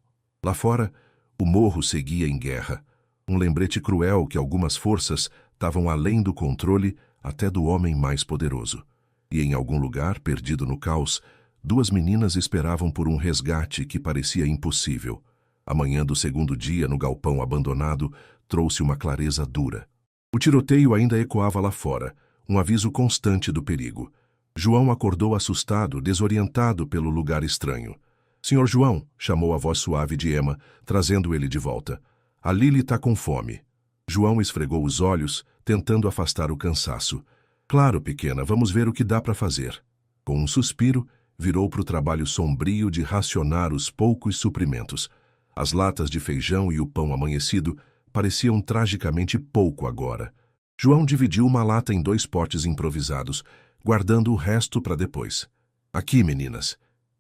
Lá fora, o morro seguia em guerra. Um lembrete cruel que algumas forças estavam além do controle até do homem mais poderoso. E em algum lugar, perdido no caos, 2 meninas esperavam por um resgate que parecia impossível. A manhã do segundo dia, no galpão abandonado, trouxe uma clareza dura. O tiroteio ainda ecoava lá fora, um aviso constante do perigo. João acordou assustado, desorientado pelo lugar estranho. Senhor João, chamou a voz suave de Emma, trazendo ele de volta. A Lily está com fome. João esfregou os olhos, tentando afastar o cansaço. Claro, pequena, vamos ver o que dá para fazer. Com um suspiro, virou para o trabalho sombrio de racionar os poucos suprimentos. As latas de feijão e o pão amanhecido pareciam tragicamente pouco agora. João dividiu uma lata em 2 potes improvisados, guardando o resto para depois. Aqui, meninas,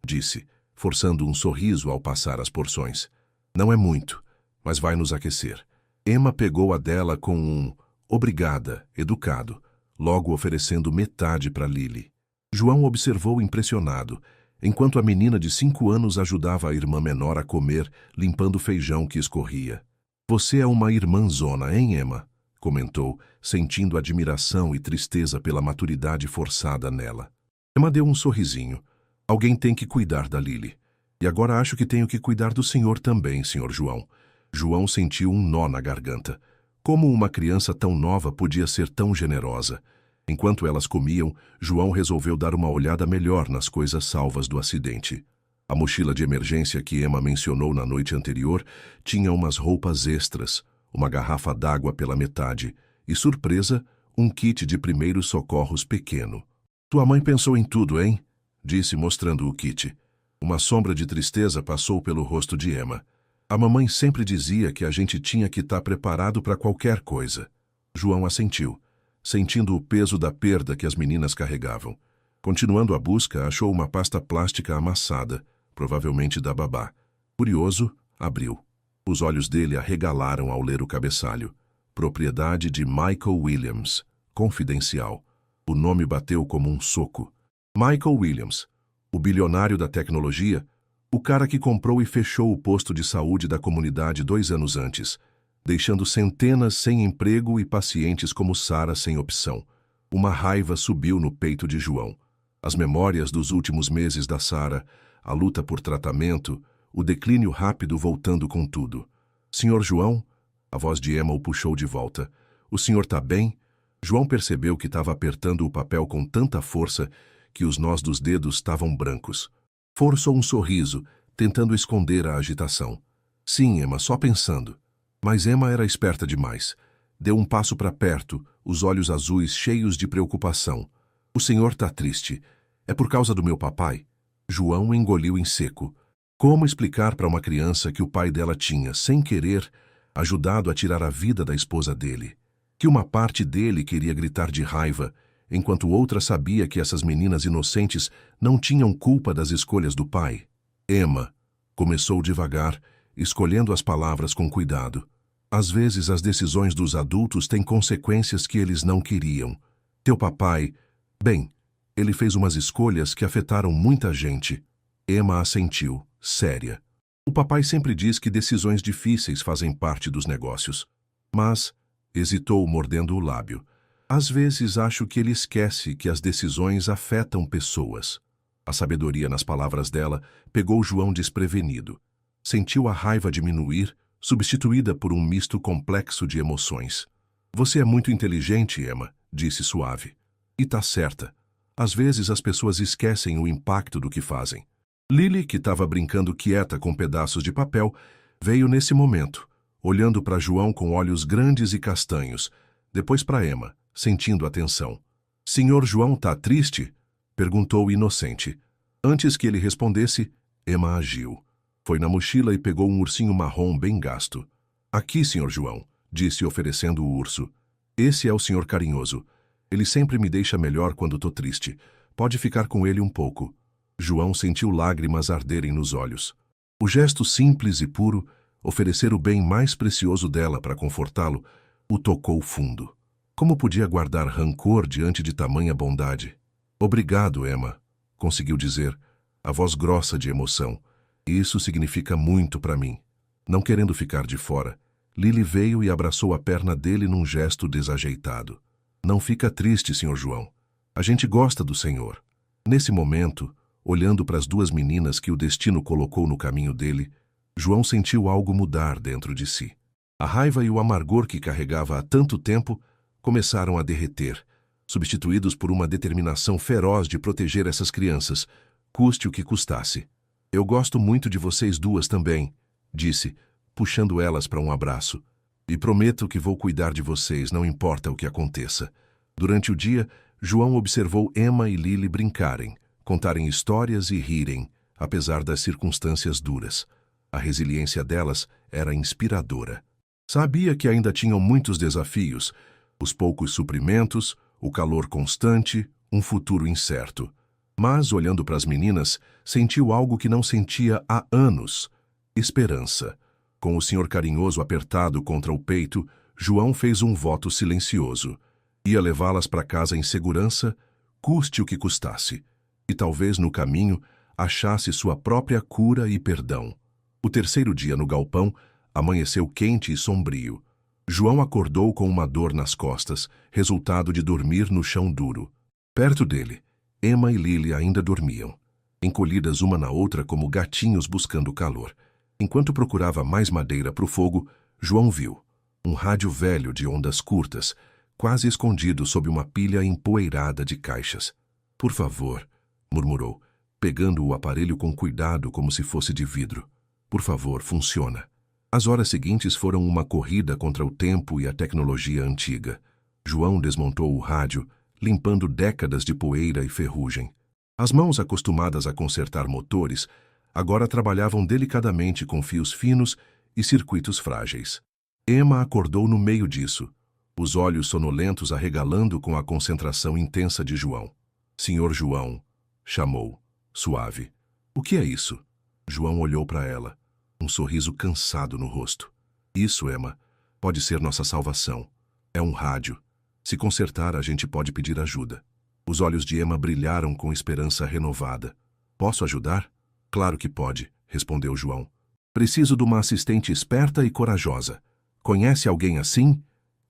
disse, forçando um sorriso ao passar as porções. Não é muito, mas vai nos aquecer. Emma pegou a dela com um obrigada, educado, logo oferecendo metade para Lily. João observou impressionado, enquanto a menina de 5 anos ajudava a irmã menor a comer, limpando o feijão que escorria. Você é uma irmãzona, hein, Emma? Comentou, sentindo admiração e tristeza pela maturidade forçada nela. Emma deu um sorrisinho. Alguém tem que cuidar da Lily. E agora acho que tenho que cuidar do senhor também, senhor João. João sentiu um nó na garganta. Como uma criança tão nova podia ser tão generosa? Enquanto elas comiam, João resolveu dar uma olhada melhor nas coisas salvas do acidente. A mochila de emergência que Emma mencionou na noite anterior tinha umas roupas extras, uma garrafa d'água pela metade e, surpresa, um kit de primeiros socorros pequeno. Tua mãe pensou em tudo, hein? Disse, mostrando o kit. Uma sombra de tristeza passou pelo rosto de Emma. A mamãe sempre dizia que a gente tinha que estar preparado para qualquer coisa. João assentiu, sentindo o peso da perda que as meninas carregavam. Continuando a busca, achou uma pasta plástica amassada, provavelmente da babá. Curioso, abriu. Os olhos dele arregalaram ao ler o cabeçalho. Propriedade de Michael Williams. Confidencial. O nome bateu como um soco. Michael Williams, o bilionário da tecnologia, o cara que comprou e fechou o posto de saúde da comunidade 2 anos antes, deixando centenas sem emprego e pacientes como Sara sem opção. Uma raiva subiu no peito de João. As memórias dos últimos meses da Sara, a luta por tratamento, o declínio rápido voltando com tudo. Senhor João? A voz de Emma o puxou de volta. O senhor tá bem? João percebeu que estava apertando o papel com tanta força que os nós dos dedos estavam brancos. Forçou um sorriso, tentando esconder a agitação. Sim, Emma, só pensando. Mas Emma era esperta demais. Deu um passo para perto, os olhos azuis cheios de preocupação. O senhor tá triste. É por causa do meu papai? João engoliu em seco. Como explicar para uma criança que o pai dela tinha, sem querer, ajudado a tirar a vida da esposa dele? Que uma parte dele queria gritar de raiva, enquanto outra sabia que essas meninas inocentes não tinham culpa das escolhas do pai? Emma, Começou devagar, escolhendo as palavras com cuidado. Às vezes as decisões dos adultos têm consequências que eles não queriam. Teu papai... Bem, ele fez umas escolhas que afetaram muita gente. Emma assentiu, séria. O papai sempre diz que decisões difíceis fazem parte dos negócios. Mas, hesitou mordendo o lábio, às vezes acho que ele esquece que as decisões afetam pessoas. A sabedoria nas palavras dela pegou João desprevenido. Sentiu a raiva diminuir, substituída por um misto complexo de emoções. Você é muito inteligente, Emma, disse suave. E tá certa. Às vezes as pessoas esquecem o impacto do que fazem. Lily, que estava brincando quieta com pedaços de papel, veio nesse momento, olhando para João com olhos grandes e castanhos, depois para Emma, sentindo a tensão. Senhor João tá triste? Perguntou inocente. Antes que ele respondesse, Emma agiu. Foi na mochila e pegou um ursinho marrom bem gasto. Aqui, Sr. João, disse oferecendo o urso. Esse é o senhor carinhoso. Ele sempre me deixa melhor quando tô triste. Pode ficar com ele um pouco. João sentiu lágrimas arderem nos olhos. O gesto simples e puro, oferecer o bem mais precioso dela para confortá-lo, o tocou fundo. Como podia guardar rancor diante de tamanha bondade? Obrigado, Emma, conseguiu dizer, a voz grossa de emoção. Isso significa muito para mim. Não querendo ficar de fora, Lily veio e abraçou a perna dele num gesto desajeitado. Não fica triste, Sr. João. A gente gosta do senhor. Nesse momento, olhando para as duas meninas que o destino colocou no caminho dele, João sentiu algo mudar dentro de si. A raiva e o amargor que carregava há tanto tempo começaram a derreter, substituídos por uma determinação feroz de proteger essas crianças, custe o que custasse. Eu gosto muito de vocês duas também, disse, puxando elas para um abraço. E prometo que vou cuidar de vocês, não importa o que aconteça. Durante o dia, João observou Emma e Lily brincarem, contarem histórias e rirem, apesar das circunstâncias duras. A resiliência delas era inspiradora. Sabia que ainda tinham muitos desafios, os poucos suprimentos, o calor constante, um futuro incerto. Mas, olhando para as meninas, sentiu algo que não sentia há anos: esperança. Com o senhor carinhoso apertado contra o peito, João fez um voto silencioso. Ia levá-las para casa em segurança, custe o que custasse. E talvez no caminho achasse sua própria cura e perdão. O terceiro dia no galpão amanheceu quente e sombrio. João acordou com uma dor nas costas, resultado de dormir no chão duro. Perto dele, Emma e Lily ainda dormiam, encolhidas uma na outra como gatinhos buscando calor. Enquanto procurava mais madeira para o fogo, João viu um rádio velho de ondas curtas, quase escondido sob uma pilha empoeirada de caixas. Por favor, murmurou, pegando o aparelho com cuidado como se fosse de vidro. Por favor, funciona. As horas seguintes foram uma corrida contra o tempo e a tecnologia antiga. João desmontou o rádio, limpando décadas de poeira e ferrugem. As mãos acostumadas a consertar motores agora trabalhavam delicadamente com fios finos e circuitos frágeis. Emma acordou no meio disso, os olhos sonolentos arregalando com a concentração intensa de João. Senhor João, chamou, suave. O que é isso? João olhou para ela, um sorriso cansado no rosto. Isso, Emma, pode ser nossa salvação. É um rádio. Se consertar, a gente pode pedir ajuda. Os olhos de Emma brilharam com esperança renovada. Posso ajudar? Claro que pode, respondeu João. Preciso de uma assistente esperta e corajosa. Conhece alguém assim?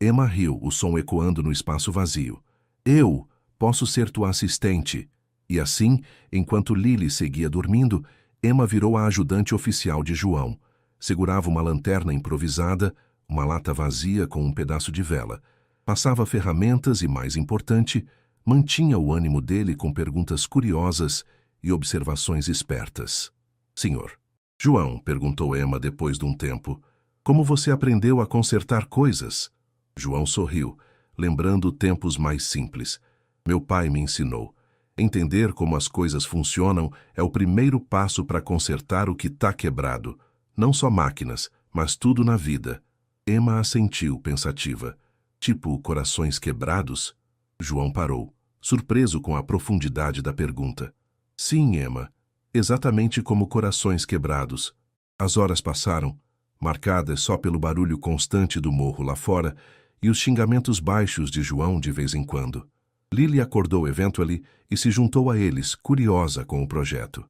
Emma riu, o som ecoando no espaço vazio. Eu posso ser tua assistente. E assim, enquanto Lily seguia dormindo, Emma virou a ajudante oficial de João. Segurava uma lanterna improvisada, uma lata vazia com um pedaço de vela. Passava ferramentas e, mais importante, mantinha o ânimo dele com perguntas curiosas e observações espertas. Senhor. João, perguntou Emma depois de um tempo, como você aprendeu a consertar coisas? João sorriu, lembrando tempos mais simples. Meu pai me ensinou. Entender como as coisas funcionam é o primeiro passo para consertar o que está quebrado. Não só máquinas, mas tudo na vida. Emma assentiu, pensativa. Tipo corações quebrados? João parou, surpreso com a profundidade da pergunta. Sim, Emma. exatamente como corações quebrados. As horas passaram, marcadas só pelo barulho constante do morro lá fora e os xingamentos baixos de João de vez em quando. Lily acordou eventually e se juntou a eles, curiosa com o projeto.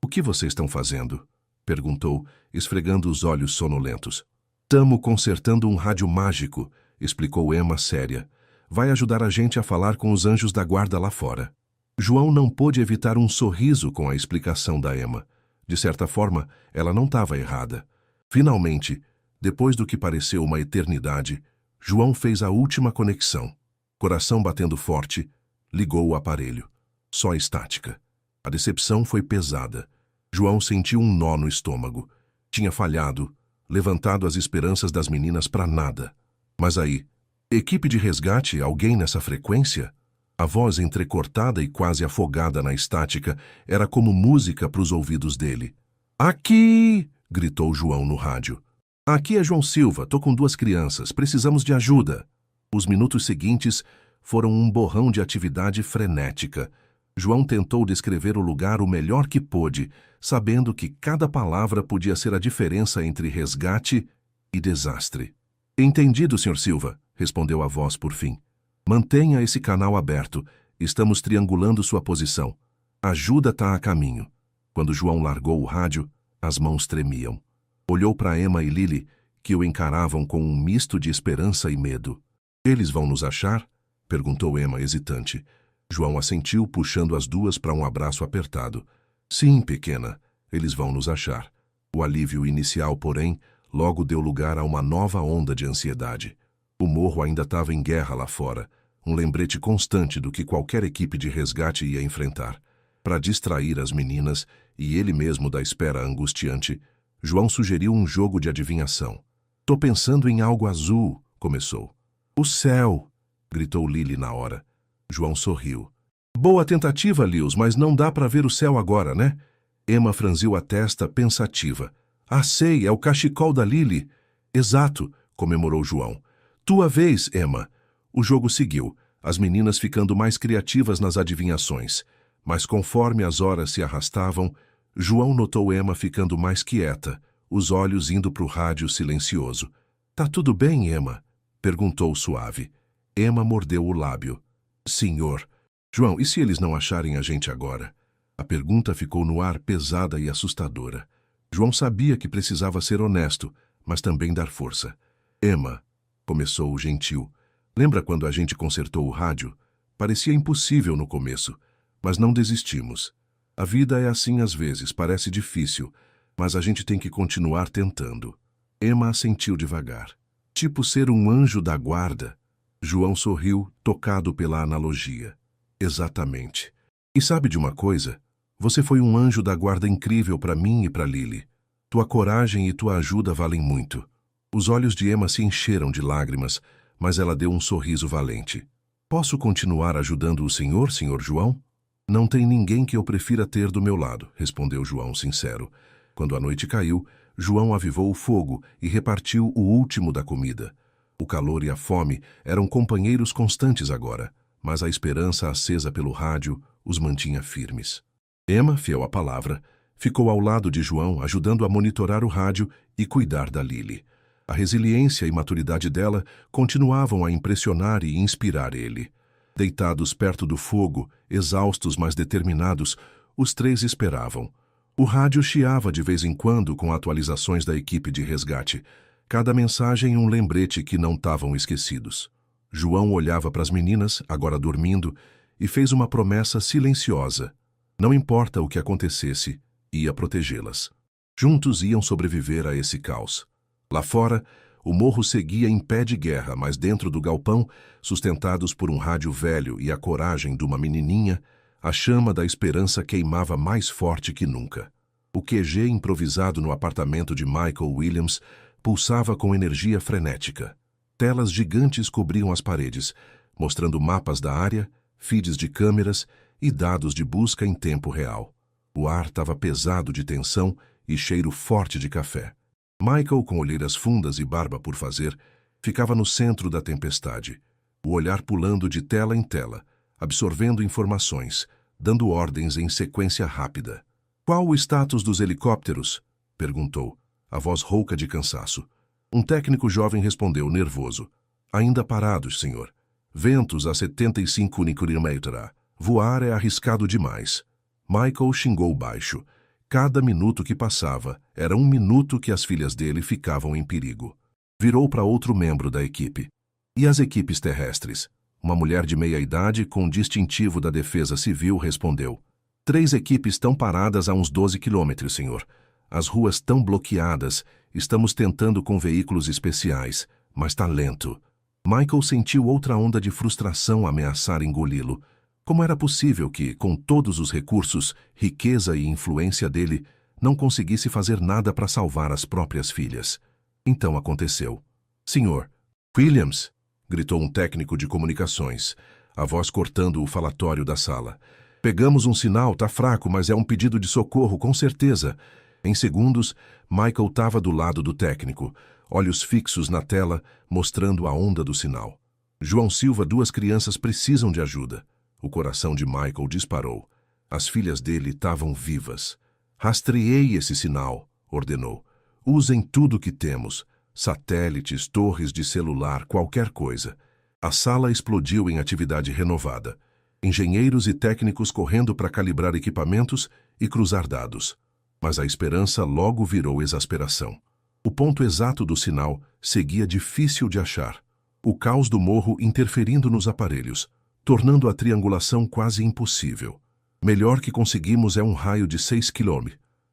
"O que vocês estão fazendo?" perguntou, esfregando os olhos sonolentos. "Tamo consertando um rádio mágico", explicou Emma séria. "Vai ajudar a gente a falar com os anjos da guarda lá fora." João não pôde evitar um sorriso com a explicação da Emma. De certa forma, ela não estava errada. Finalmente, depois do que pareceu uma eternidade, João fez a última conexão. Coração batendo forte, ligou o aparelho. Só estática. A decepção foi pesada. João sentiu um nó no estômago. Tinha falhado, levantado as esperanças das meninas para nada. Mas aí, equipe de resgate, alguém nessa frequência? A voz entrecortada e quase afogada na estática era como música para os ouvidos dele. "Aqui!" gritou João no rádio. "Aqui é João Silva, tô com 2 crianças, precisamos de ajuda." Os minutos seguintes foram um borrão de atividade frenética. João tentou descrever o lugar o melhor que pôde, sabendo que cada palavra podia ser a diferença entre resgate e desastre. "Entendido, Sr. Silva", respondeu a voz por fim. "Mantenha esse canal aberto. Estamos triangulando sua posição. Ajuda está a caminho." Quando João largou o rádio, as mãos tremiam. Olhou para Emma e Lily, que o encaravam com um misto de esperança e medo. "Eles vão nos achar?" perguntou Emma hesitante. João assentiu, puxando as duas para um abraço apertado. "Sim, pequena, eles vão nos achar." O alívio inicial, porém, logo deu lugar a uma nova onda de ansiedade. O morro ainda estava em guerra lá fora, um lembrete constante do que qualquer equipe de resgate ia enfrentar. Para distrair as meninas e ele mesmo da espera angustiante, João sugeriu um jogo de adivinhação. "Tô pensando em algo azul", começou. "O céu", gritou Lily na hora. João sorriu. "Boa tentativa, Lewis, mas não dá para ver o céu agora, né?" Emma franziu a testa, pensativa. "Ah, sei, é o cachecol da Lily." "Exato", comemorou João. "Tua vez, Emma." O jogo seguiu, as meninas ficando mais criativas nas adivinhações. Mas conforme as horas se arrastavam, João notou Emma ficando mais quieta, os olhos indo para o rádio silencioso. "Tá tudo bem, Emma?" perguntou suave. Emma mordeu o lábio. "Senhor." "João, e se eles não acharem a gente agora?" A pergunta ficou no ar pesada e assustadora. João sabia que precisava ser honesto, mas também dar força. "Emma", começou o gentil, "lembra quando a gente consertou o rádio? Parecia impossível no começo, mas não desistimos. A vida é assim às vezes, parece difícil, mas a gente tem que continuar tentando." Emma assentiu devagar. "Tipo ser um anjo da guarda." João sorriu, tocado pela analogia. "Exatamente. E sabe de uma coisa? Você foi um anjo da guarda incrível para mim e para Lily. Tua coragem e tua ajuda valem muito." Os olhos de Emma se encheram de lágrimas, mas ela deu um sorriso valente. "Posso continuar ajudando o senhor, Sr. João?" "Não tem ninguém que eu prefira ter do meu lado", respondeu João sincero. Quando a noite caiu, João avivou o fogo e repartiu o último da comida. O calor e a fome eram companheiros constantes agora, mas a esperança acesa pelo rádio os mantinha firmes. Emma, fiel à palavra, ficou ao lado de João, ajudando a monitorar o rádio e cuidar da Lily. A resiliência e maturidade dela continuavam a impressionar e inspirar ele. Deitados perto do fogo, exaustos mas determinados, os 3 esperavam. O rádio chiava de vez em quando com atualizações da equipe de resgate. Cada mensagem um lembrete que não estavam esquecidos. João olhava para as meninas, agora dormindo, e fez uma promessa silenciosa. Não importa o que acontecesse, ia protegê-las. Juntos iam sobreviver a esse caos. Lá fora, o morro seguia em pé de guerra, mas dentro do galpão, sustentados por um rádio velho e a coragem de uma menininha, a chama da esperança queimava mais forte que nunca. O QG improvisado no apartamento de Michael Williams pulsava com energia frenética. Telas gigantes cobriam as paredes, mostrando mapas da área, feeds de câmeras e dados de busca em tempo real. O ar estava pesado de tensão e cheiro forte de café. Michael, com olheiras fundas e barba por fazer, ficava no centro da tempestade, o olhar pulando de tela em tela, absorvendo informações, dando ordens em sequência rápida. Qual o status dos helicópteros? Perguntou, a voz rouca de cansaço. Um técnico jovem respondeu, nervoso. Ainda parados, senhor. Ventos a 75 km/h. Voar é arriscado demais. Michael xingou baixo. Cada minuto que passava era um minuto que as filhas dele ficavam em perigo. Virou para outro membro da equipe. E as equipes terrestres? Uma mulher de meia idade, com distintivo da Defesa Civil, respondeu. 3 equipes estão paradas a uns 12 quilômetros, senhor. As ruas estão bloqueadas. Estamos tentando com veículos especiais, mas está lento. Michael sentiu outra onda de frustração ameaçar engoli-lo. Como era possível que, com todos os recursos, riqueza e influência dele, não conseguisse fazer nada para salvar as próprias filhas? Então aconteceu. Senhor, Williams! Gritou um técnico de comunicações, a voz cortando o falatório da sala. Pegamos um sinal, tá fraco, mas é um pedido de socorro, com certeza. Em segundos, Michael estava do lado do técnico, olhos fixos na tela, mostrando a onda do sinal. João Silva, 2 crianças precisam de ajuda. O coração de Michael disparou. As filhas dele estavam vivas. Rastreei esse sinal, ordenou. Usem tudo que temos. Satélites, torres de celular, qualquer coisa. A sala explodiu em atividade renovada. Engenheiros e técnicos correndo para calibrar equipamentos e cruzar dados. Mas a esperança logo virou exasperação. O ponto exato do sinal seguia difícil de achar. O caos do morro interferindo nos aparelhos, tornando a triangulação quase impossível. Melhor que conseguimos é um raio de 6 km,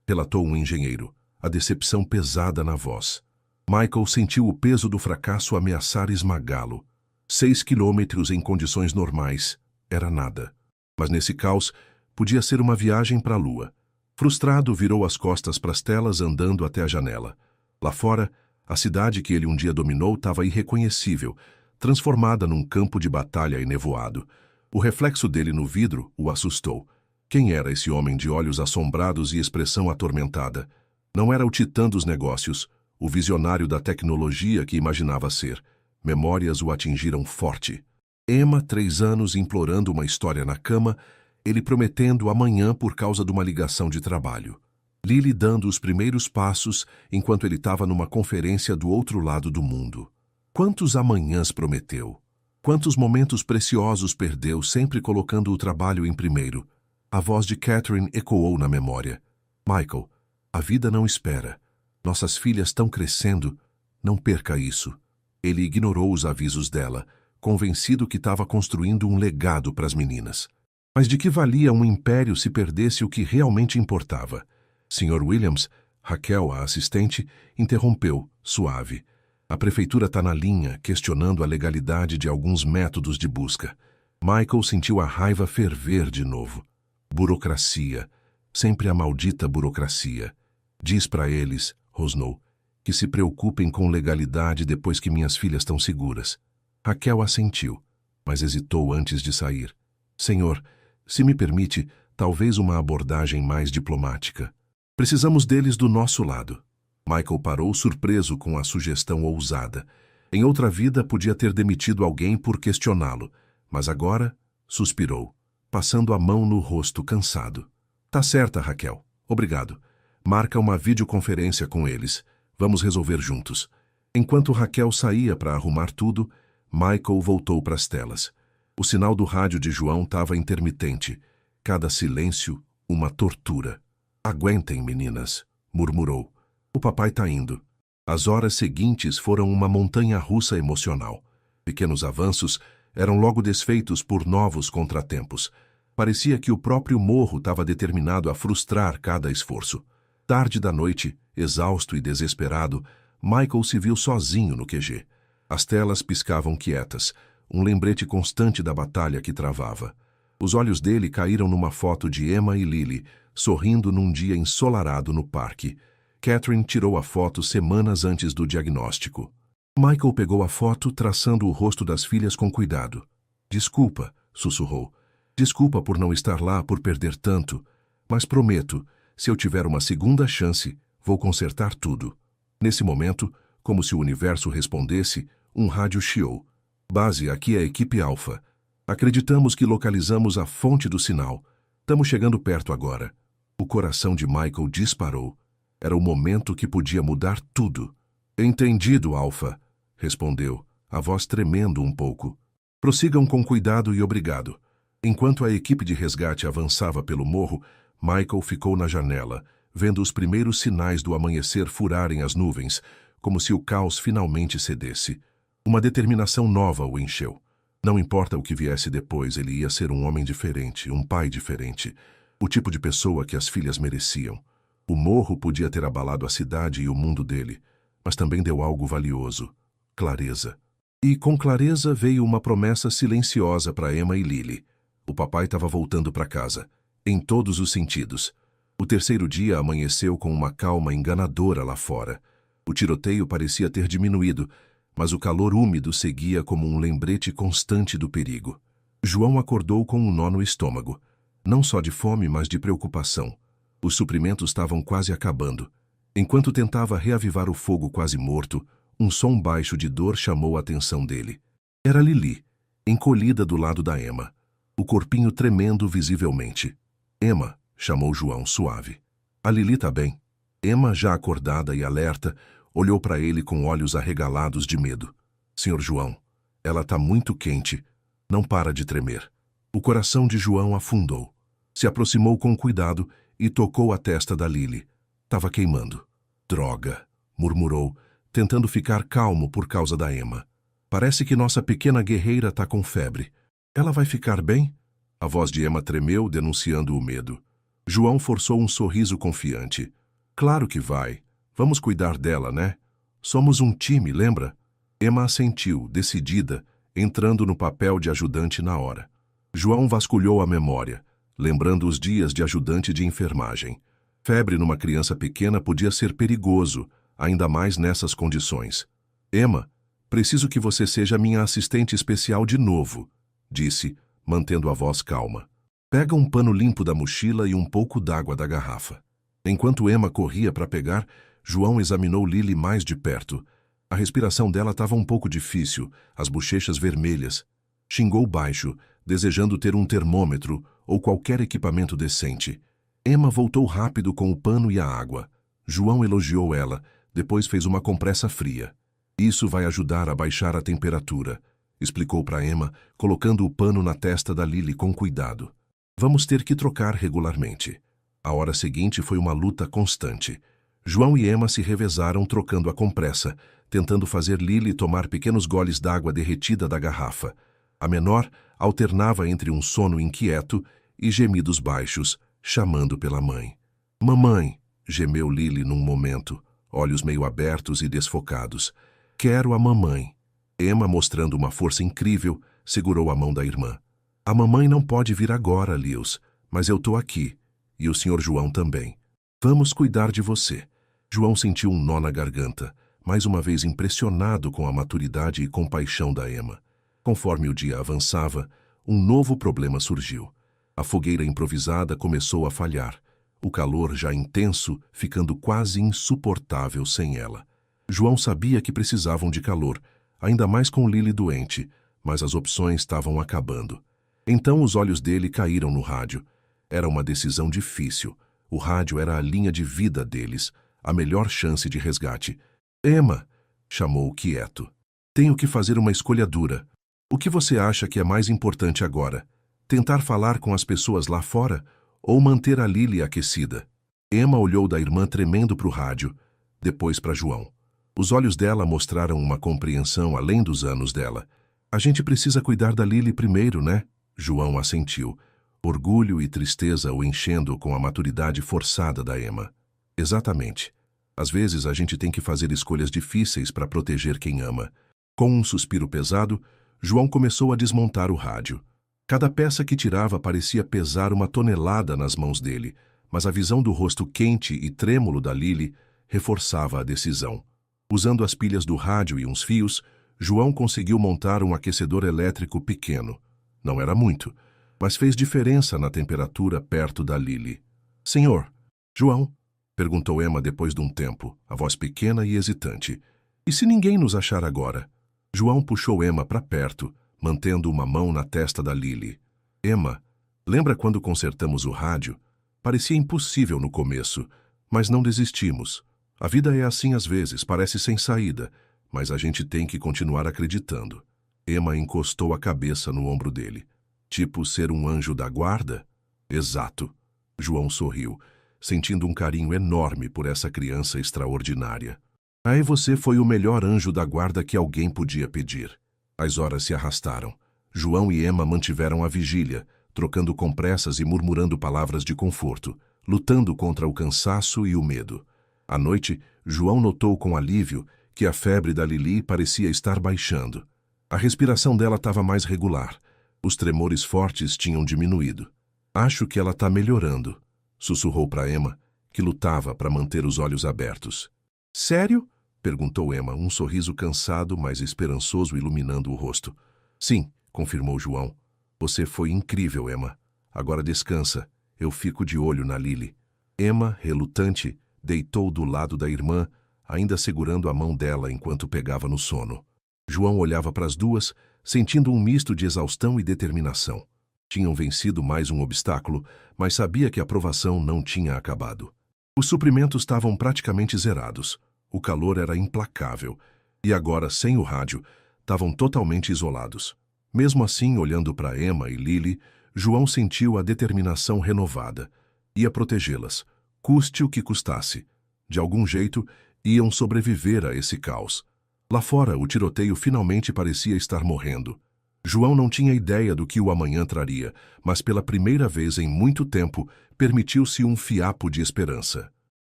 relatou um engenheiro, a decepção pesada na voz. Michael sentiu o peso do fracasso ameaçar esmagá-lo. 6 quilômetros em condições normais era nada. Mas nesse caos, podia ser uma viagem para a lua. Frustrado, virou as costas para as telas andando até a janela. Lá fora, a cidade que ele um dia dominou estava irreconhecível, transformada num campo de batalha enevoado. O reflexo dele no vidro o assustou. Quem era esse homem de olhos assombrados e expressão atormentada? Não era o titã dos negócios, o visionário da tecnologia que imaginava ser. Memórias o atingiram forte. Emma, 3 anos, implorando uma história na cama, ele prometendo amanhã por causa de uma ligação de trabalho. Lily dando os primeiros passos enquanto ele estava numa conferência do outro lado do mundo. Quantos amanhãs prometeu? Quantos momentos preciosos perdeu sempre colocando o trabalho em primeiro? A voz de Catherine ecoou na memória. Michael, a vida não espera. Nossas filhas estão crescendo. Não perca isso. Ele ignorou os avisos dela, convencido que estava construindo um legado para as meninas. Mas de que valia um império se perdesse o que realmente importava? Sr. Williams, Raquel, a assistente, interrompeu, suave. A prefeitura está na linha, questionando a legalidade de alguns métodos de busca. Michael sentiu a raiva ferver de novo. Burocracia. Sempre a maldita burocracia. Diz para eles, rosnou, que se preocupem com legalidade depois que minhas filhas estão seguras. Raquel assentiu, mas hesitou antes de sair. Senhor, se me permite, talvez uma abordagem mais diplomática. Precisamos deles do nosso lado. Michael parou surpreso com a sugestão ousada. Em outra vida podia ter demitido alguém por questioná-lo, mas agora suspirou, passando a mão no rosto cansado. Tá certa, Raquel. Obrigado. Marca uma videoconferência com eles. Vamos resolver juntos. Enquanto Raquel saía para arrumar tudo, Michael voltou para as telas. O sinal do rádio de João estava intermitente. Cada silêncio, uma tortura. Aguentem, meninas, murmurou. O papai está indo. As horas seguintes foram uma montanha-russa emocional. Pequenos avanços eram logo desfeitos por novos contratempos. Parecia que o próprio morro estava determinado a frustrar cada esforço. Tarde da noite, exausto e desesperado, Michael se viu sozinho no QG. As telas piscavam quietas, um lembrete constante da batalha que travava. Os olhos dele caíram numa foto de Emma e Lily, sorrindo num dia ensolarado no parque. Catherine tirou a foto semanas antes do diagnóstico. Michael pegou a foto, traçando o rosto das filhas com cuidado. Desculpa, sussurrou. Desculpa por não estar lá, por perder tanto. Mas prometo, se eu tiver uma segunda chance, vou consertar tudo. Nesse momento, como se o universo respondesse, um rádio chiou. Base, aqui é a equipe Alpha. Acreditamos que localizamos a fonte do sinal. Estamos chegando perto agora. O coração de Michael disparou. Era o momento que podia mudar tudo. Entendido, Alpha, respondeu, a voz tremendo um pouco. Prossigam com cuidado e obrigado. Enquanto a equipe de resgate avançava pelo morro, Michael ficou na janela, vendo os primeiros sinais do amanhecer furarem as nuvens, como se o caos finalmente cedesse. Uma determinação nova o encheu. Não importa o que viesse depois, ele ia ser um homem diferente, um pai diferente, o tipo de pessoa que as filhas mereciam. O morro podia ter abalado a cidade e o mundo dele, mas também deu algo valioso: clareza. E com clareza veio uma promessa silenciosa para Emma e Lily. O papai estava voltando para casa, em todos os sentidos. O terceiro dia amanheceu com uma calma enganadora lá fora. O tiroteio parecia ter diminuído, mas o calor úmido seguia como um lembrete constante do perigo. João acordou com um nó no estômago, não só de fome, mas de preocupação. Os suprimentos estavam quase acabando. Enquanto tentava reavivar o fogo quase morto, um som baixo de dor chamou a atenção dele. Era Lily, encolhida do lado da Emma, o corpinho tremendo visivelmente. Emma, chamou João suave. A Lily tá bem. Emma, já acordada e alerta, olhou para ele com olhos arregalados de medo. Senhor João, ela tá muito quente. Não para de tremer. O coração de João afundou. Se aproximou com cuidado e tocou a testa da Lily. Tava queimando. Droga, murmurou, tentando ficar calmo por causa da Emma. Parece que nossa pequena guerreira tá com febre. Ela vai ficar bem? A voz de Emma tremeu, denunciando o medo. João forçou um sorriso confiante. Claro que vai. Vamos cuidar dela, né? Somos um time, lembra? Emma assentiu, decidida, entrando no papel de ajudante na hora. João vasculhou a memória, lembrando os dias de ajudante de enfermagem. Febre numa criança pequena podia ser perigoso, ainda mais nessas condições. Emma, preciso que você seja minha assistente especial de novo, disse, mantendo a voz calma. Pega um pano limpo da mochila e um pouco d'água da garrafa. Enquanto Emma corria para pegar, João examinou Lily mais de perto. A respiração dela estava um pouco difícil, as bochechas vermelhas. Xingou baixo, desejando ter um termômetro ou qualquer equipamento decente. Emma voltou rápido com o pano e a água. João elogiou ela, depois fez uma compressa fria. Isso vai ajudar a baixar a temperatura, explicou para Emma, colocando o pano na testa da Lily com cuidado. Vamos ter que trocar regularmente. A hora seguinte foi uma luta constante. João e Emma se revezaram trocando a compressa, tentando fazer Lily tomar pequenos goles d'água derretida da garrafa. A menor alternava entre um sono inquieto e gemidos baixos, chamando pela mãe. Mamãe, gemeu Lily num momento, olhos meio abertos e desfocados. Quero a mamãe. Emma, mostrando uma força incrível, segurou a mão da irmã. A mamãe não pode vir agora, Lewis, mas eu tô aqui. E o Sr. João também. Vamos cuidar de você. João sentiu um nó na garganta, mais uma vez impressionado com a maturidade e compaixão da Emma. Conforme o dia avançava, um novo problema surgiu. A fogueira improvisada começou a falhar, o calor já intenso ficando quase insuportável sem ela. João sabia que precisavam de calor, ainda mais com Lily doente, mas as opções estavam acabando. Então os olhos dele caíram no rádio. Era uma decisão difícil. O rádio era a linha de vida deles, a melhor chance de resgate. Emma, chamou quieto. Tenho que fazer uma escolha dura. O que você acha que é mais importante agora? Tentar falar com as pessoas lá fora ou manter a Lily aquecida? Emma olhou da irmã tremendo para o rádio, depois para João. Os olhos dela mostraram uma compreensão além dos anos dela. A gente precisa cuidar da Lily primeiro, né? João assentiu, orgulho e tristeza o enchendo com a maturidade forçada da Emma. Exatamente. Às vezes a gente tem que fazer escolhas difíceis para proteger quem ama. Com um suspiro pesado, João começou a desmontar o rádio. Cada peça que tirava parecia pesar uma tonelada nas mãos dele, mas a visão do rosto quente e trêmulo da Lily reforçava a decisão. Usando as pilhas do rádio e uns fios, João conseguiu montar um aquecedor elétrico pequeno. Não era muito, mas fez diferença na temperatura perto da Lily. Senhor, João, perguntou Emma depois de um tempo, a voz pequena e hesitante. E se ninguém nos achar agora? João puxou Emma para perto, mantendo uma mão na testa da Lily. Emma, lembra quando consertamos o rádio? Parecia impossível no começo, mas não desistimos. A vida é assim às vezes, parece sem saída, mas a gente tem que continuar acreditando. Emma encostou a cabeça no ombro dele. Tipo ser um anjo da guarda? Exato. João sorriu, sentindo um carinho enorme por essa criança extraordinária. Aí você foi o melhor anjo da guarda que alguém podia pedir. As horas se arrastaram. João e Emma mantiveram a vigília, trocando compressas e murmurando palavras de conforto, lutando contra o cansaço e o medo. À noite, João notou com alívio que a febre da Lili parecia estar baixando. A respiração dela estava mais regular. Os tremores fortes tinham diminuído. Acho que ela está melhorando, sussurrou para Emma, que lutava para manter os olhos abertos. Sério? Perguntou Emma, um sorriso cansado, mas esperançoso iluminando o rosto. Sim, confirmou João. Você foi incrível, Emma. Agora descansa. Eu fico de olho na Lili. Emma, relutante, deitou do lado da irmã, ainda segurando a mão dela enquanto pegava no sono. João olhava para as duas, sentindo um misto de exaustão e determinação. Tinham vencido mais um obstáculo, mas sabia que a provação não tinha acabado. Os suprimentos estavam praticamente zerados. O calor era implacável. E agora, sem o rádio, estavam totalmente isolados. Mesmo assim, olhando para Emma e Lili, João sentiu a determinação renovada. Ia protegê-las, custe o que custasse. De algum jeito, iam sobreviver a esse caos. Lá fora, o tiroteio finalmente parecia estar morrendo. João não tinha ideia do que o amanhã traria, mas pela primeira vez em muito tempo, permitiu-se um fiapo de esperança.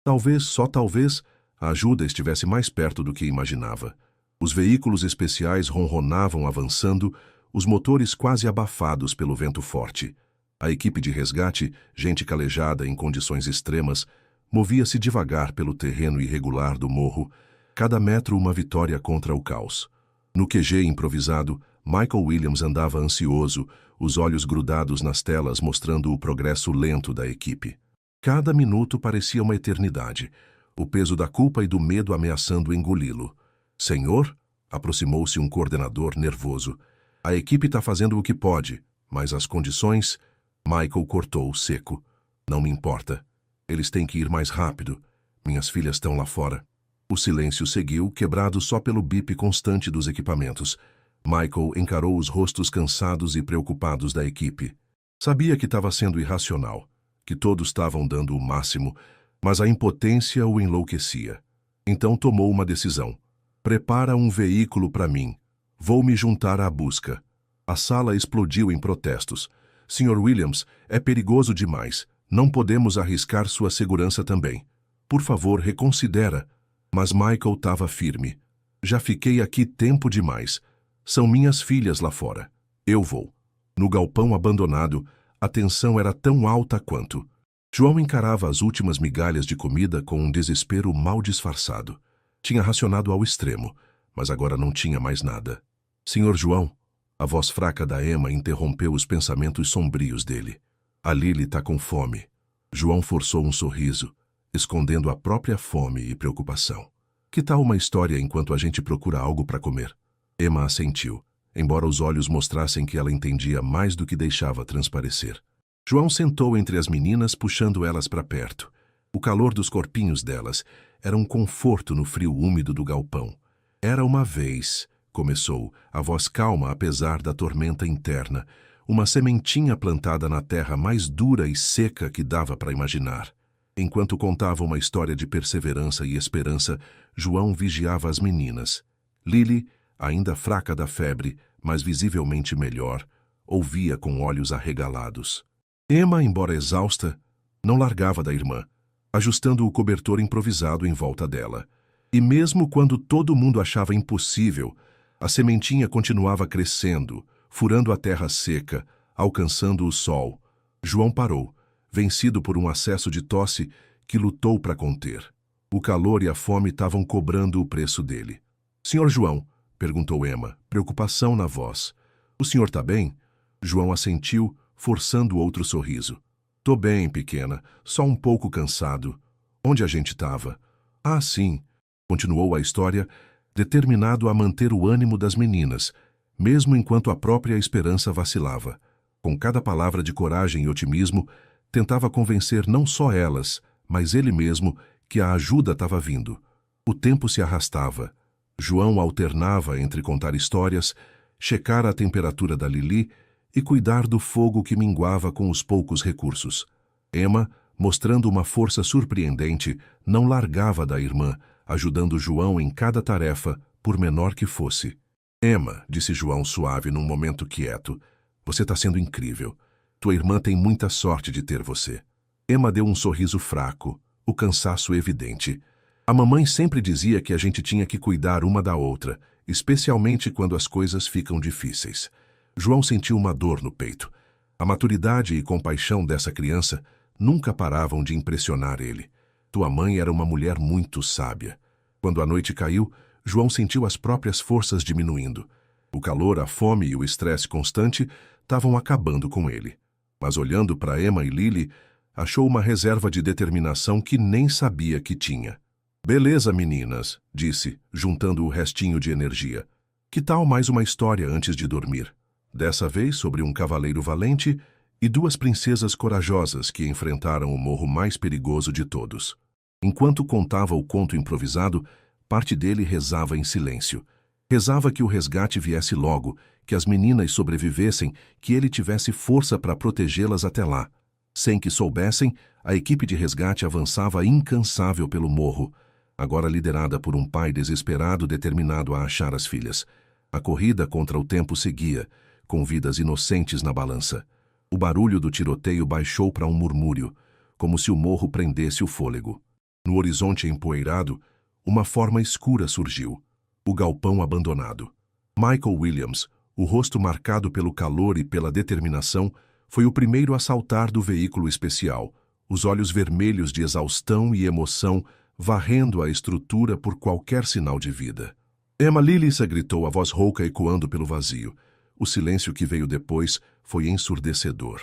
Talvez, só talvez, a ajuda estivesse mais perto do que imaginava. Os veículos especiais ronronavam avançando, os motores quase abafados pelo vento forte. A equipe de resgate, gente calejada em condições extremas, movia-se devagar pelo terreno irregular do morro, cada metro uma vitória contra o caos. No QG improvisado, Michael Williams andava ansioso, os olhos grudados nas telas mostrando o progresso lento da equipe. Cada minuto parecia uma eternidade, o peso da culpa e do medo ameaçando engoli-lo. Senhor? Aproximou-se um coordenador nervoso. A equipe está fazendo o que pode, mas as condições... Michael cortou seco. Não me importa. Eles têm que ir mais rápido. Minhas filhas estão lá fora. O silêncio seguiu, quebrado só pelo bip constante dos equipamentos. Michael encarou os rostos cansados e preocupados da equipe. Sabia que estava sendo irracional, que todos estavam dando o máximo, mas a impotência o enlouquecia. Então tomou uma decisão. Prepara um veículo para mim. Vou me juntar à busca. A sala explodiu em protestos. Sr. Williams, é perigoso demais. Não podemos arriscar sua segurança também. Por favor, reconsidera. Mas Michael estava firme. Já fiquei aqui tempo demais. São minhas filhas lá fora. Eu vou. No galpão abandonado, a tensão era tão alta quanto. João encarava as últimas migalhas de comida com um desespero mal disfarçado. Tinha racionado ao extremo, mas agora não tinha mais nada. Senhor João, a voz fraca da Emma interrompeu os pensamentos sombrios dele. A Lili está com fome. João forçou um sorriso, escondendo a própria fome e preocupação. Que tal uma história enquanto a gente procura algo para comer? Emma assentiu, embora os olhos mostrassem que ela entendia mais do que deixava transparecer. João sentou entre as meninas, puxando elas para perto. O calor dos corpinhos delas era um conforto no frio úmido do galpão. Era uma vez, começou, a voz calma apesar da tormenta interna, uma sementinha plantada na terra mais dura e seca que dava para imaginar. Enquanto contava uma história de perseverança e esperança, João vigiava as meninas. Lili, ainda fraca da febre, mas visivelmente melhor, ouvia com olhos arregalados. Emma, embora exausta, não largava da irmã, ajustando o cobertor improvisado em volta dela. E mesmo quando todo mundo achava impossível, a sementinha continuava crescendo, furando a terra seca, alcançando o sol. João parou, vencido por um acesso de tosse que lutou para conter. O calor e a fome estavam cobrando o preço dele. Senhor João, perguntou Emma, preocupação na voz. O senhor está bem? João assentiu, forçando outro sorriso. Tô bem, pequena, só um pouco cansado. Onde a gente estava? Ah, sim, continuou a história, determinado a manter o ânimo das meninas, mesmo enquanto a própria esperança vacilava. Com cada palavra de coragem e otimismo, Tentava convencer não só elas, mas ele mesmo, que a ajuda estava vindo. O tempo se arrastava. João alternava entre contar histórias, checar a temperatura da Lili e cuidar do fogo que minguava com os poucos recursos. Emma, mostrando uma força surpreendente, não largava da irmã, ajudando João em cada tarefa, por menor que fosse. Emma, disse João suave num momento quieto, você está sendo incrível. Tua irmã tem muita sorte de ter você. Emma deu um sorriso fraco, o cansaço evidente. A mamãe sempre dizia que a gente tinha que cuidar uma da outra, especialmente quando as coisas ficam difíceis. João sentiu uma dor no peito. A maturidade e compaixão dessa criança nunca paravam de impressionar ele. Tua mãe era uma mulher muito sábia. Quando a noite caiu, João sentiu as próprias forças diminuindo. O calor, a fome e o estresse constante estavam acabando com ele. Mas olhando para Emma e Lili, achou uma reserva de determinação que nem sabia que tinha. Beleza, meninas, disse, juntando o restinho de energia. Que tal mais uma história antes de dormir? Dessa vez sobre um cavaleiro valente e duas princesas corajosas que enfrentaram o morro mais perigoso de todos. Enquanto contava o conto improvisado, parte dele rezava em silêncio. Rezava que o resgate viesse logo, que as meninas sobrevivessem, que ele tivesse força para protegê-las até lá. Sem que soubessem, a equipe de resgate avançava incansável pelo morro, agora liderada por um pai desesperado determinado a achar as filhas. A corrida contra o tempo seguia, com vidas inocentes na balança. O barulho do tiroteio baixou para um murmúrio, como se o morro prendesse o fôlego. No horizonte empoeirado, uma forma escura surgiu. O galpão abandonado. Michael Williams, o rosto marcado pelo calor e pela determinação, foi o primeiro a saltar do veículo especial, os olhos vermelhos de exaustão e emoção varrendo a estrutura por qualquer sinal de vida. Emma Lilissa gritou, a voz rouca ecoando pelo vazio. O silêncio que veio depois foi ensurdecedor.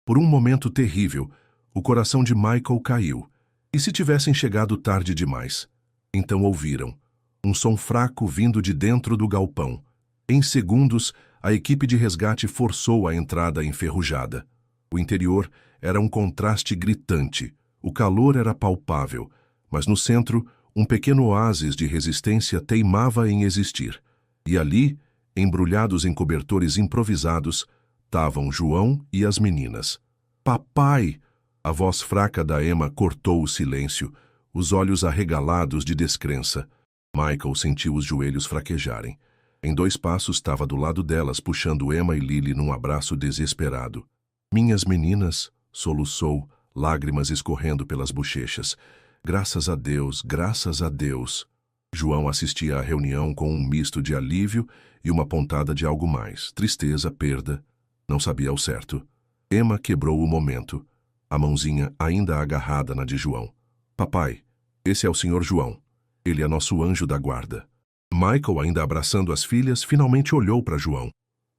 Por um momento terrível, o coração de Michael caiu. E se tivessem chegado tarde demais? Então ouviram. Um som fraco vindo de dentro do galpão. Em segundos, a equipe de resgate forçou a entrada enferrujada. O interior era um contraste gritante. O calor era palpável, mas no centro, um pequeno oásis de resistência teimava em existir. E ali, embrulhados em cobertores improvisados, estavam João e as meninas. Papai! A voz fraca da Emma cortou o silêncio, os olhos arregalados de descrença. Michael sentiu os joelhos fraquejarem. Em 2 passos estava do lado delas, puxando Emma e Lili num abraço desesperado. Minhas meninas, soluçou, lágrimas escorrendo pelas bochechas. Graças a Deus, graças a Deus. João assistia à reunião com um misto de alívio e uma pontada de algo mais. Tristeza, perda. Não sabia ao certo. Emma quebrou o momento. A mãozinha ainda agarrada na de João. Papai, esse é o Sr. João. Ele é nosso anjo da guarda. Michael, ainda abraçando as filhas, finalmente olhou para João.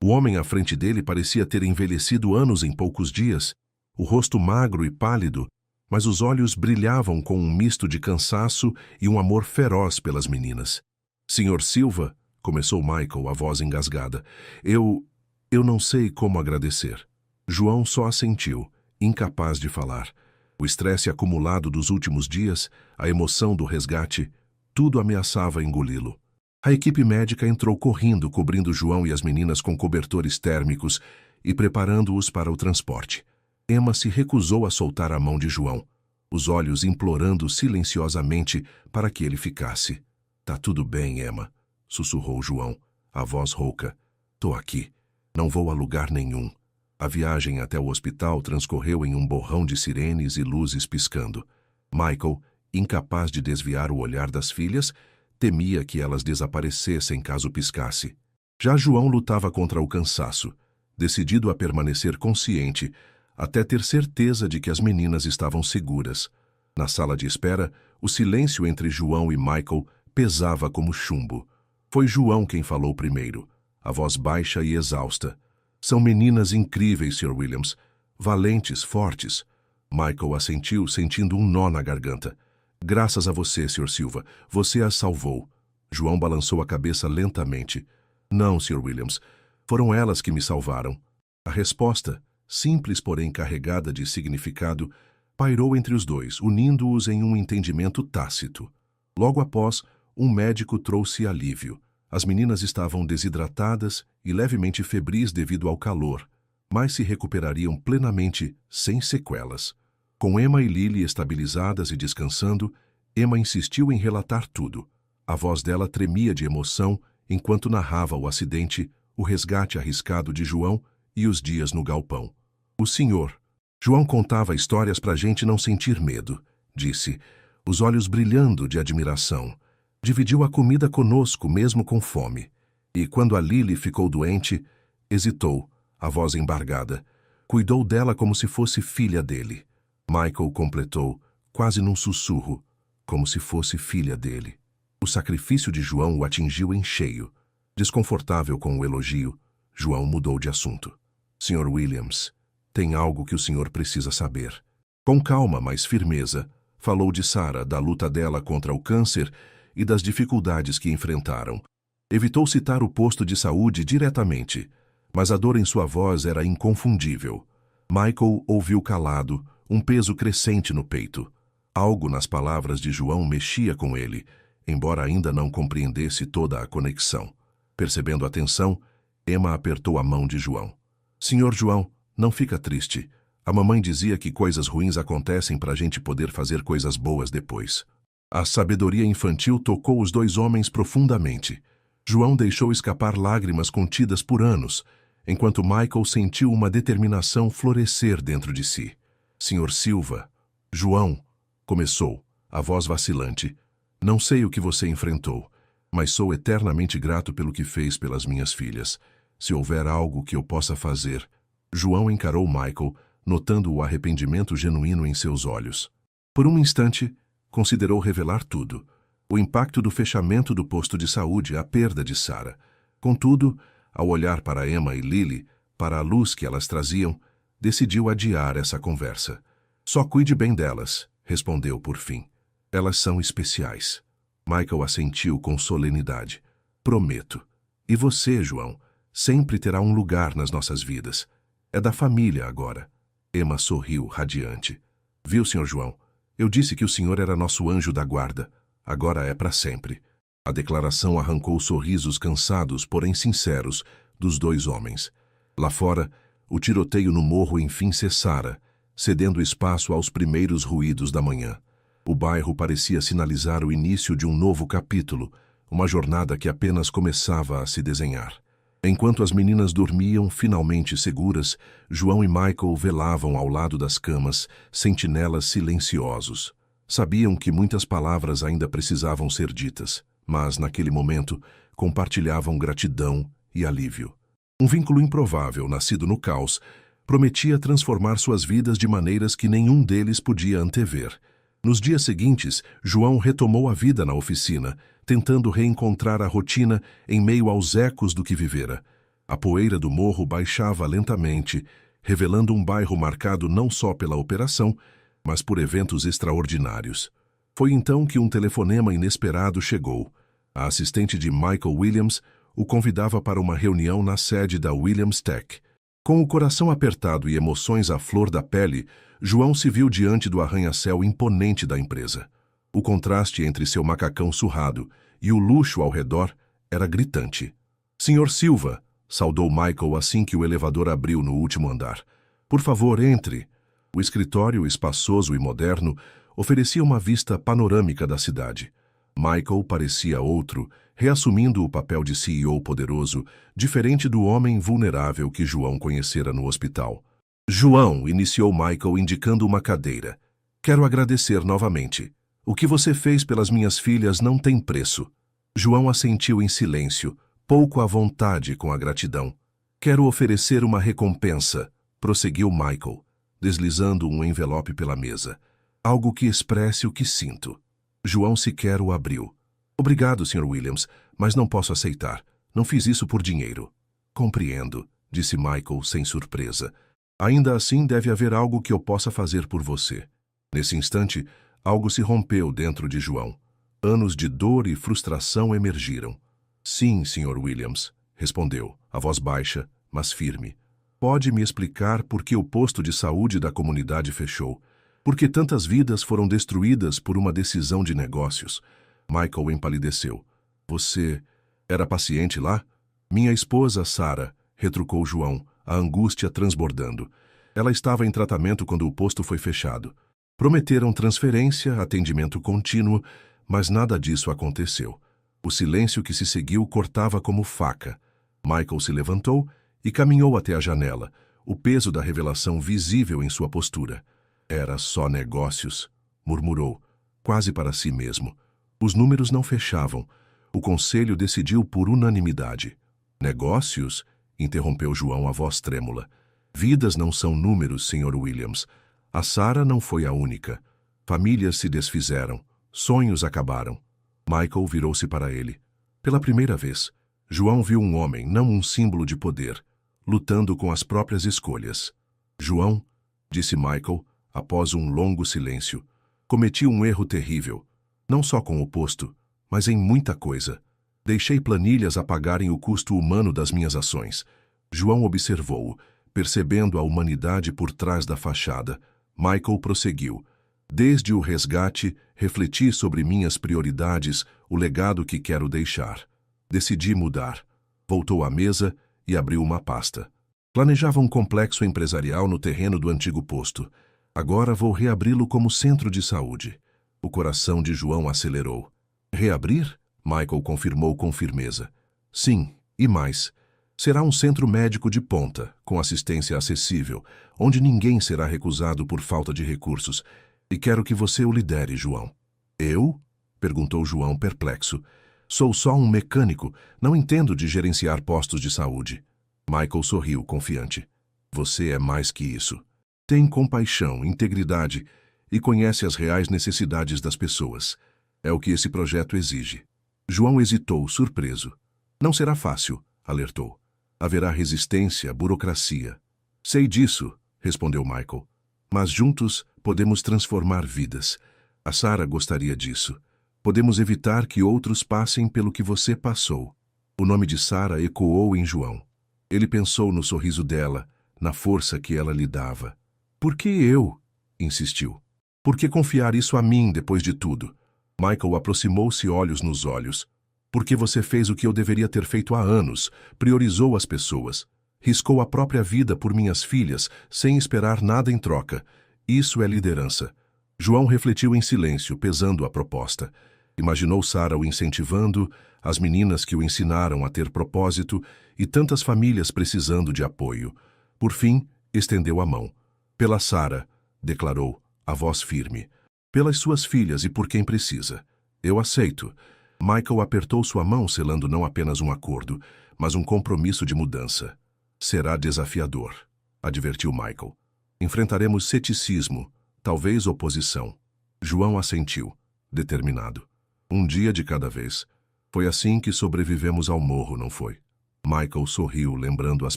O homem à frente dele parecia ter envelhecido anos em poucos dias, o rosto magro e pálido, mas os olhos brilhavam com um misto de cansaço e um amor feroz pelas meninas. Sr. Silva, começou Michael, a voz engasgada, eu não sei como agradecer. João só assentiu, incapaz de falar. O estresse acumulado dos últimos dias, a emoção do resgate, tudo ameaçava engoli-lo. A equipe médica entrou correndo, cobrindo João e as meninas com cobertores térmicos e preparando-os para o transporte. Emma se recusou a soltar a mão de João, os olhos implorando silenciosamente para que ele ficasse. Tá tudo bem, Emma, sussurrou João, a voz rouca. Tô aqui. Não vou a lugar nenhum. A viagem até o hospital transcorreu em um borrão de sirenes e luzes piscando. Michael, incapaz de desviar o olhar das filhas, temia que elas desaparecessem caso piscasse. Já João lutava contra o cansaço, decidido a permanecer consciente, até ter certeza de que as meninas estavam seguras. Na sala de espera, o silêncio entre João e Michael pesava como chumbo. Foi João quem falou primeiro, a voz baixa e exausta. São meninas incríveis, Sr. Williams. Valentes, fortes. Michael assentiu, sentindo um nó na garganta. Graças a você, Sr. Silva. Você as salvou. João balançou a cabeça lentamente. Não, Sr. Williams. Foram elas que me salvaram. A resposta, simples porém carregada de significado, pairou entre os dois, unindo-os em um entendimento tácito. Logo após, um médico trouxe alívio. As meninas estavam desidratadas e levemente febris devido ao calor, mas se recuperariam plenamente sem sequelas. Com Emma e Lily estabilizadas e descansando, Emma insistiu em relatar tudo. A voz dela tremia de emoção enquanto narrava o acidente, o resgate arriscado de João e os dias no galpão. O senhor. João contava histórias para a gente não sentir medo, disse, os olhos brilhando de admiração. Dividiu a comida conosco, mesmo com fome. E quando a Lily ficou doente, hesitou, a voz embargada. Cuidou dela como se fosse filha dele. Michael completou, quase num sussurro, como se fosse filha dele. O sacrifício de João o atingiu em cheio. Desconfortável com o elogio, João mudou de assunto. Sr. Williams, tem algo que o senhor precisa saber. Com calma, mas firmeza, falou de Sarah, da luta dela contra o câncer e das dificuldades que enfrentaram. Evitou citar o posto de saúde diretamente, mas a dor em sua voz era inconfundível. Michael ouviu calado, um peso crescente no peito. Algo nas palavras de João mexia com ele, embora ainda não compreendesse toda a conexão. Percebendo a tensão, Emma apertou a mão de João. Senhor João, não fica triste. A mamãe dizia que coisas ruins acontecem para a gente poder fazer coisas boas depois. A sabedoria infantil tocou os dois homens profundamente. João deixou escapar lágrimas contidas por anos, enquanto Michael sentiu uma determinação florescer dentro de si. Senhor Silva, João, começou, a voz vacilante. Não sei o que você enfrentou, mas sou eternamente grato pelo que fez pelas minhas filhas. Se houver algo que eu possa fazer... João encarou Michael, notando o arrependimento genuíno em seus olhos. Por um instante, considerou revelar tudo. O impacto do fechamento do posto de saúde, a perda de Sarah. Contudo, ao olhar para Emma e Lily, para a luz que elas traziam, decidiu adiar essa conversa. Só cuide bem delas, respondeu por fim. Elas são especiais. Michael assentiu com solenidade. Prometo. E você, João, sempre terá um lugar nas nossas vidas. É da família agora. Emma sorriu, radiante. Viu, Sr. João? Eu disse que o senhor era nosso anjo da guarda. Agora é para sempre. A declaração arrancou sorrisos cansados, porém sinceros, dos dois homens. Lá fora, o tiroteio no morro enfim cessara, cedendo espaço aos primeiros ruídos da manhã. O bairro parecia sinalizar o início de um novo capítulo, uma jornada que apenas começava a se desenhar. Enquanto as meninas dormiam, finalmente seguras, João e Michael velavam ao lado das camas, sentinelas silenciosos. Sabiam que muitas palavras ainda precisavam ser ditas, mas, naquele momento, compartilhavam gratidão e alívio. Um vínculo improvável, nascido no caos, prometia transformar suas vidas de maneiras que nenhum deles podia antever. Nos dias seguintes, João retomou a vida na oficina, tentando reencontrar a rotina em meio aos ecos do que vivera. A poeira do morro baixava lentamente, revelando um bairro marcado não só pela operação, mas por eventos extraordinários. Foi então que um telefonema inesperado chegou. A assistente de Michael Williams o convidava para uma reunião na sede da Williams Tech. Com o coração apertado e emoções à flor da pele, João se viu diante do arranha-céu imponente da empresa. O contraste entre seu macacão surrado e o luxo ao redor era gritante. Senhor Silva, saudou Michael assim que o elevador abriu no último andar. Por favor, entre. O escritório, espaçoso e moderno, oferecia uma vista panorâmica da cidade. Michael parecia outro, reassumindo o papel de CEO poderoso, diferente do homem vulnerável que João conhecera no hospital. João, iniciou Michael indicando uma cadeira. Quero agradecer novamente. O que você fez pelas minhas filhas não tem preço. João assentiu em silêncio, pouco à vontade com a gratidão. Quero oferecer uma recompensa, prosseguiu Michael, deslizando um envelope pela mesa. Algo que expresse o que sinto. João sequer o abriu. Obrigado, Sr. Williams, mas não posso aceitar. Não fiz isso por dinheiro. Compreendo, disse Michael sem surpresa. Ainda assim deve haver algo que eu possa fazer por você. Nesse instante, algo se rompeu dentro de João. Anos de dor e frustração emergiram. Sim, Sr. Williams, respondeu, a voz baixa, mas firme. Pode me explicar por que o posto de saúde da comunidade fechou? Por que tantas vidas foram destruídas por uma decisão de negócios? Michael empalideceu. Você era paciente lá? Minha esposa, Sarah, retrucou João, a angústia transbordando. Ela estava em tratamento quando o posto foi fechado. Prometeram transferência, atendimento contínuo, mas nada disso aconteceu. O silêncio que se seguiu cortava como faca. Michael se levantou e caminhou até a janela, o peso da revelação visível em sua postura. Era só negócios, murmurou, quase para si mesmo. Os números não fechavam. O conselho decidiu por unanimidade. Negócios? Interrompeu João, a voz trêmula. Vidas não são números, Sr. Williams. A Sarah não foi a única. Famílias se desfizeram. Sonhos acabaram. Michael virou-se para ele. Pela primeira vez, João viu um homem, não um símbolo de poder, lutando com as próprias escolhas. João, disse Michael, após um longo silêncio, cometi um erro terrível, não só com o posto, mas em muita coisa. Deixei planilhas apagarem o custo humano das minhas ações. João observou-o, percebendo a humanidade por trás da fachada. Michael prosseguiu. Desde o resgate, refleti sobre minhas prioridades, o legado que quero deixar. Decidi mudar. Voltou à mesa e abriu uma pasta. Planejava um complexo empresarial no terreno do antigo posto. Agora vou reabri-lo como centro de saúde. O coração de João acelerou. Reabrir? Michael confirmou com firmeza. Sim, e mais. Será um centro médico de ponta, com assistência acessível, onde ninguém será recusado por falta de recursos. E quero que você o lidere, João. Eu? Perguntou João, perplexo. Sou só um mecânico, não entendo de gerenciar postos de saúde. Michael sorriu, confiante. Você é mais que isso. Tem compaixão, integridade e conhece as reais necessidades das pessoas. É o que esse projeto exige. João hesitou, surpreso. Não será fácil, alertou. Haverá resistência, burocracia. Sei disso, respondeu Michael. Mas juntos podemos transformar vidas. A Sarah gostaria disso. Podemos evitar que outros passem pelo que você passou. O nome de Sarah ecoou em João. Ele pensou no sorriso dela, na força que ela lhe dava. Por que eu? Insistiu. Por que confiar isso a mim depois de tudo? Michael aproximou-se, olhos nos olhos. Porque você fez o que eu deveria ter feito há anos, priorizou as pessoas. Riscou a própria vida por minhas filhas, sem esperar nada em troca. Isso é liderança. João refletiu em silêncio, pesando a proposta. Imaginou Sarah o incentivando, as meninas que o ensinaram a ter propósito e tantas famílias precisando de apoio. Por fim, estendeu a mão. Pela Sarah, declarou, a voz firme. Pelas suas filhas e por quem precisa. Eu aceito. Michael apertou sua mão, selando não apenas um acordo, mas um compromisso de mudança. Será desafiador, advertiu Michael. Enfrentaremos ceticismo, talvez oposição. João assentiu, determinado. Um dia de cada vez. Foi assim que sobrevivemos ao morro, não foi? Michael sorriu, lembrando as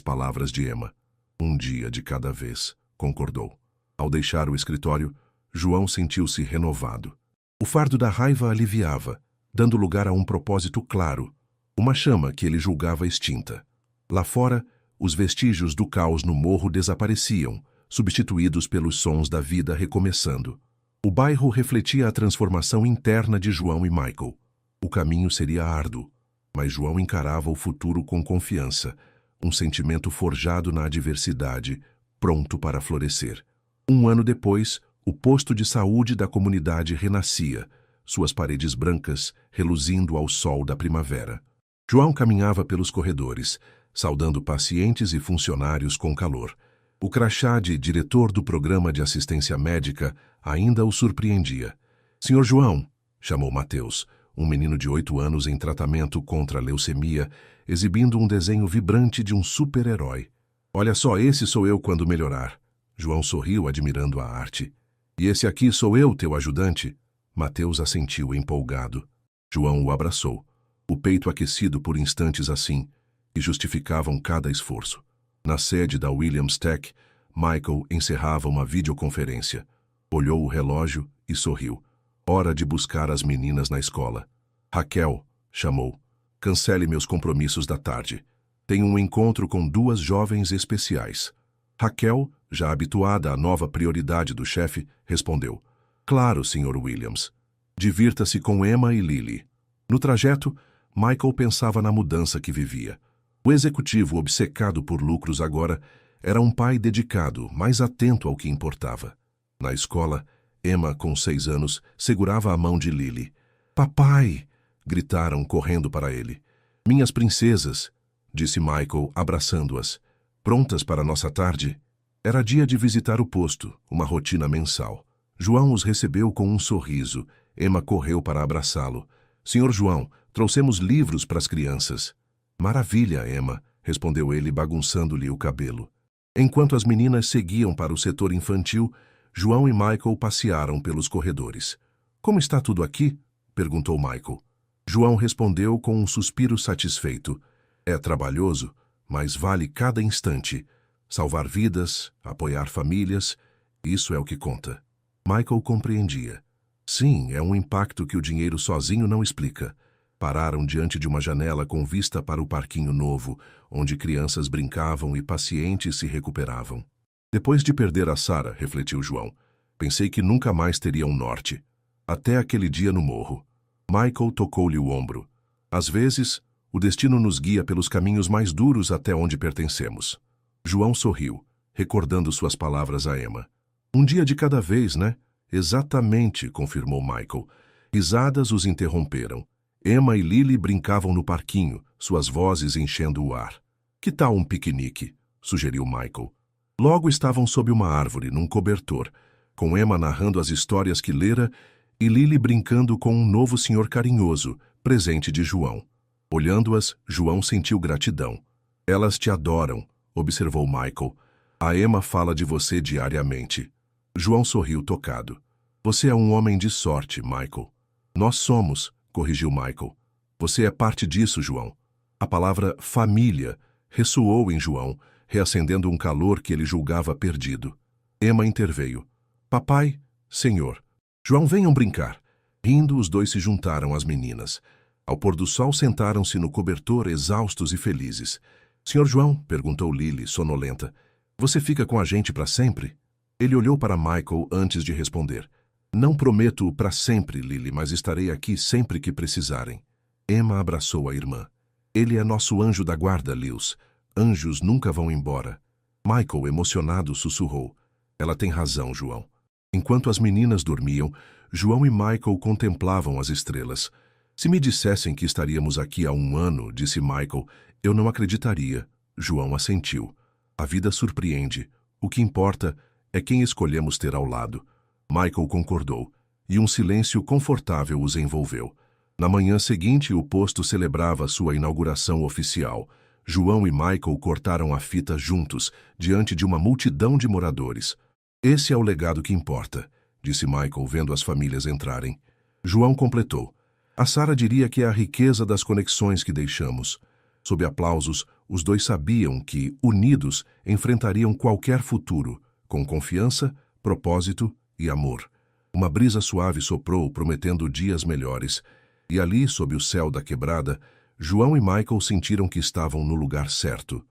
palavras de Emma. Um dia de cada vez, concordou. Ao deixar o escritório, João sentiu-se renovado. O fardo da raiva aliviava, dando lugar a um propósito claro, uma chama que ele julgava extinta. Lá fora, os vestígios do caos no morro desapareciam, substituídos pelos sons da vida recomeçando. O bairro refletia a transformação interna de João e Michael. O caminho seria árduo, mas João encarava o futuro com confiança, um sentimento forjado na adversidade, pronto para florescer. Um ano depois, o posto de saúde da comunidade renascia, suas paredes brancas reluzindo ao sol da primavera. João caminhava pelos corredores, saudando pacientes e funcionários com calor. O crachá de diretor do programa de assistência médica ainda o surpreendia. Senhor João, chamou Mateus, um menino de 8 anos em tratamento contra a leucemia, exibindo um desenho vibrante de um super-herói. Olha só, esse sou eu quando melhorar. João sorriu, admirando a arte. E esse aqui sou eu, teu ajudante? Mateus assentiu, empolgado. João o abraçou, o peito aquecido por instantes assim, que justificavam cada esforço. Na sede da Williams Tech, Michael encerrava uma videoconferência. Olhou o relógio e sorriu. Hora de buscar as meninas na escola. Raquel, chamou. Cancele meus compromissos da tarde. Tenho um encontro com 2 jovens especiais. Raquel, já habituada à nova prioridade do chefe, respondeu: Claro, Sr. Williams. Divirta-se com Emma e Lily. No trajeto, Michael pensava na mudança que vivia. O executivo, obcecado por lucros agora, era um pai dedicado, mais atento ao que importava. Na escola, Emma, com 6 anos, segurava a mão de Lily. Papai! Gritaram, correndo para ele. Minhas princesas, disse Michael, abraçando-as. Prontas para nossa tarde? Era dia de visitar o posto, uma rotina mensal. João os recebeu com um sorriso. Emma correu para abraçá-lo. Senhor João, trouxemos livros para as crianças. Maravilha, Emma, respondeu ele, bagunçando-lhe o cabelo. Enquanto as meninas seguiam para o setor infantil, João e Michael passearam pelos corredores. Como está tudo aqui? Perguntou Michael. João respondeu com um suspiro satisfeito. É trabalhoso, mas vale cada instante. Salvar vidas, apoiar famílias, isso é o que conta. Michael compreendia. Sim, é um impacto que o dinheiro sozinho não explica. Pararam diante de uma janela com vista para o parquinho novo, onde crianças brincavam e pacientes se recuperavam. Depois de perder a Sarah, refletiu João, pensei que nunca mais teria um norte. Até aquele dia no morro. Michael tocou-lhe o ombro. Às vezes, o destino nos guia pelos caminhos mais duros até onde pertencemos. João sorriu, recordando suas palavras a Emma. Um dia de cada vez, né? Exatamente, confirmou Michael. Risadas os interromperam. Emma e Lily brincavam no parquinho, suas vozes enchendo o ar. Que tal um piquenique? Sugeriu Michael. Logo estavam sob uma árvore, num cobertor, com Emma narrando as histórias que lera e Lily brincando com um novo senhor carinhoso, presente de João. Olhando-as, João sentiu gratidão. Elas te adoram, observou Michael. A Emma fala de você diariamente. João sorriu tocado. Você é um homem de sorte, Michael. Nós somos, corrigiu Michael. Você é parte disso, João. A palavra família ressoou em João, reacendendo um calor que ele julgava perdido. Emma interveio. Papai, senhor. João, venham brincar. Rindo, os dois se juntaram às meninas. Ao pôr do sol, sentaram-se no cobertor, exaustos e felizes. Senhor João, perguntou Lily, sonolenta, você fica com a gente para sempre? Ele olhou para Michael antes de responder. Não prometo para sempre, Lily, mas estarei aqui sempre que precisarem. Emma abraçou a irmã. Ele é nosso anjo da guarda, Lewis. Anjos nunca vão embora. Michael, emocionado, sussurrou. Ela tem razão, João. Enquanto as meninas dormiam, João e Michael contemplavam as estrelas. Se me dissessem que estaríamos aqui há 1 ano, disse Michael, eu não acreditaria. João assentiu. A vida surpreende. O que importa é quem escolhemos ter ao lado. Michael concordou, e um silêncio confortável os envolveu. Na manhã seguinte, o posto celebrava sua inauguração oficial. João e Michael cortaram a fita juntos, diante de uma multidão de moradores. Esse é o legado que importa, disse Michael, vendo as famílias entrarem. João completou. A Sarah diria que é a riqueza das conexões que deixamos. Sob aplausos, os dois sabiam que, unidos, enfrentariam qualquer futuro, com confiança, propósito e amor. Uma brisa suave soprou, prometendo dias melhores. E ali, sob o céu da quebrada, João e Michael sentiram que estavam no lugar certo.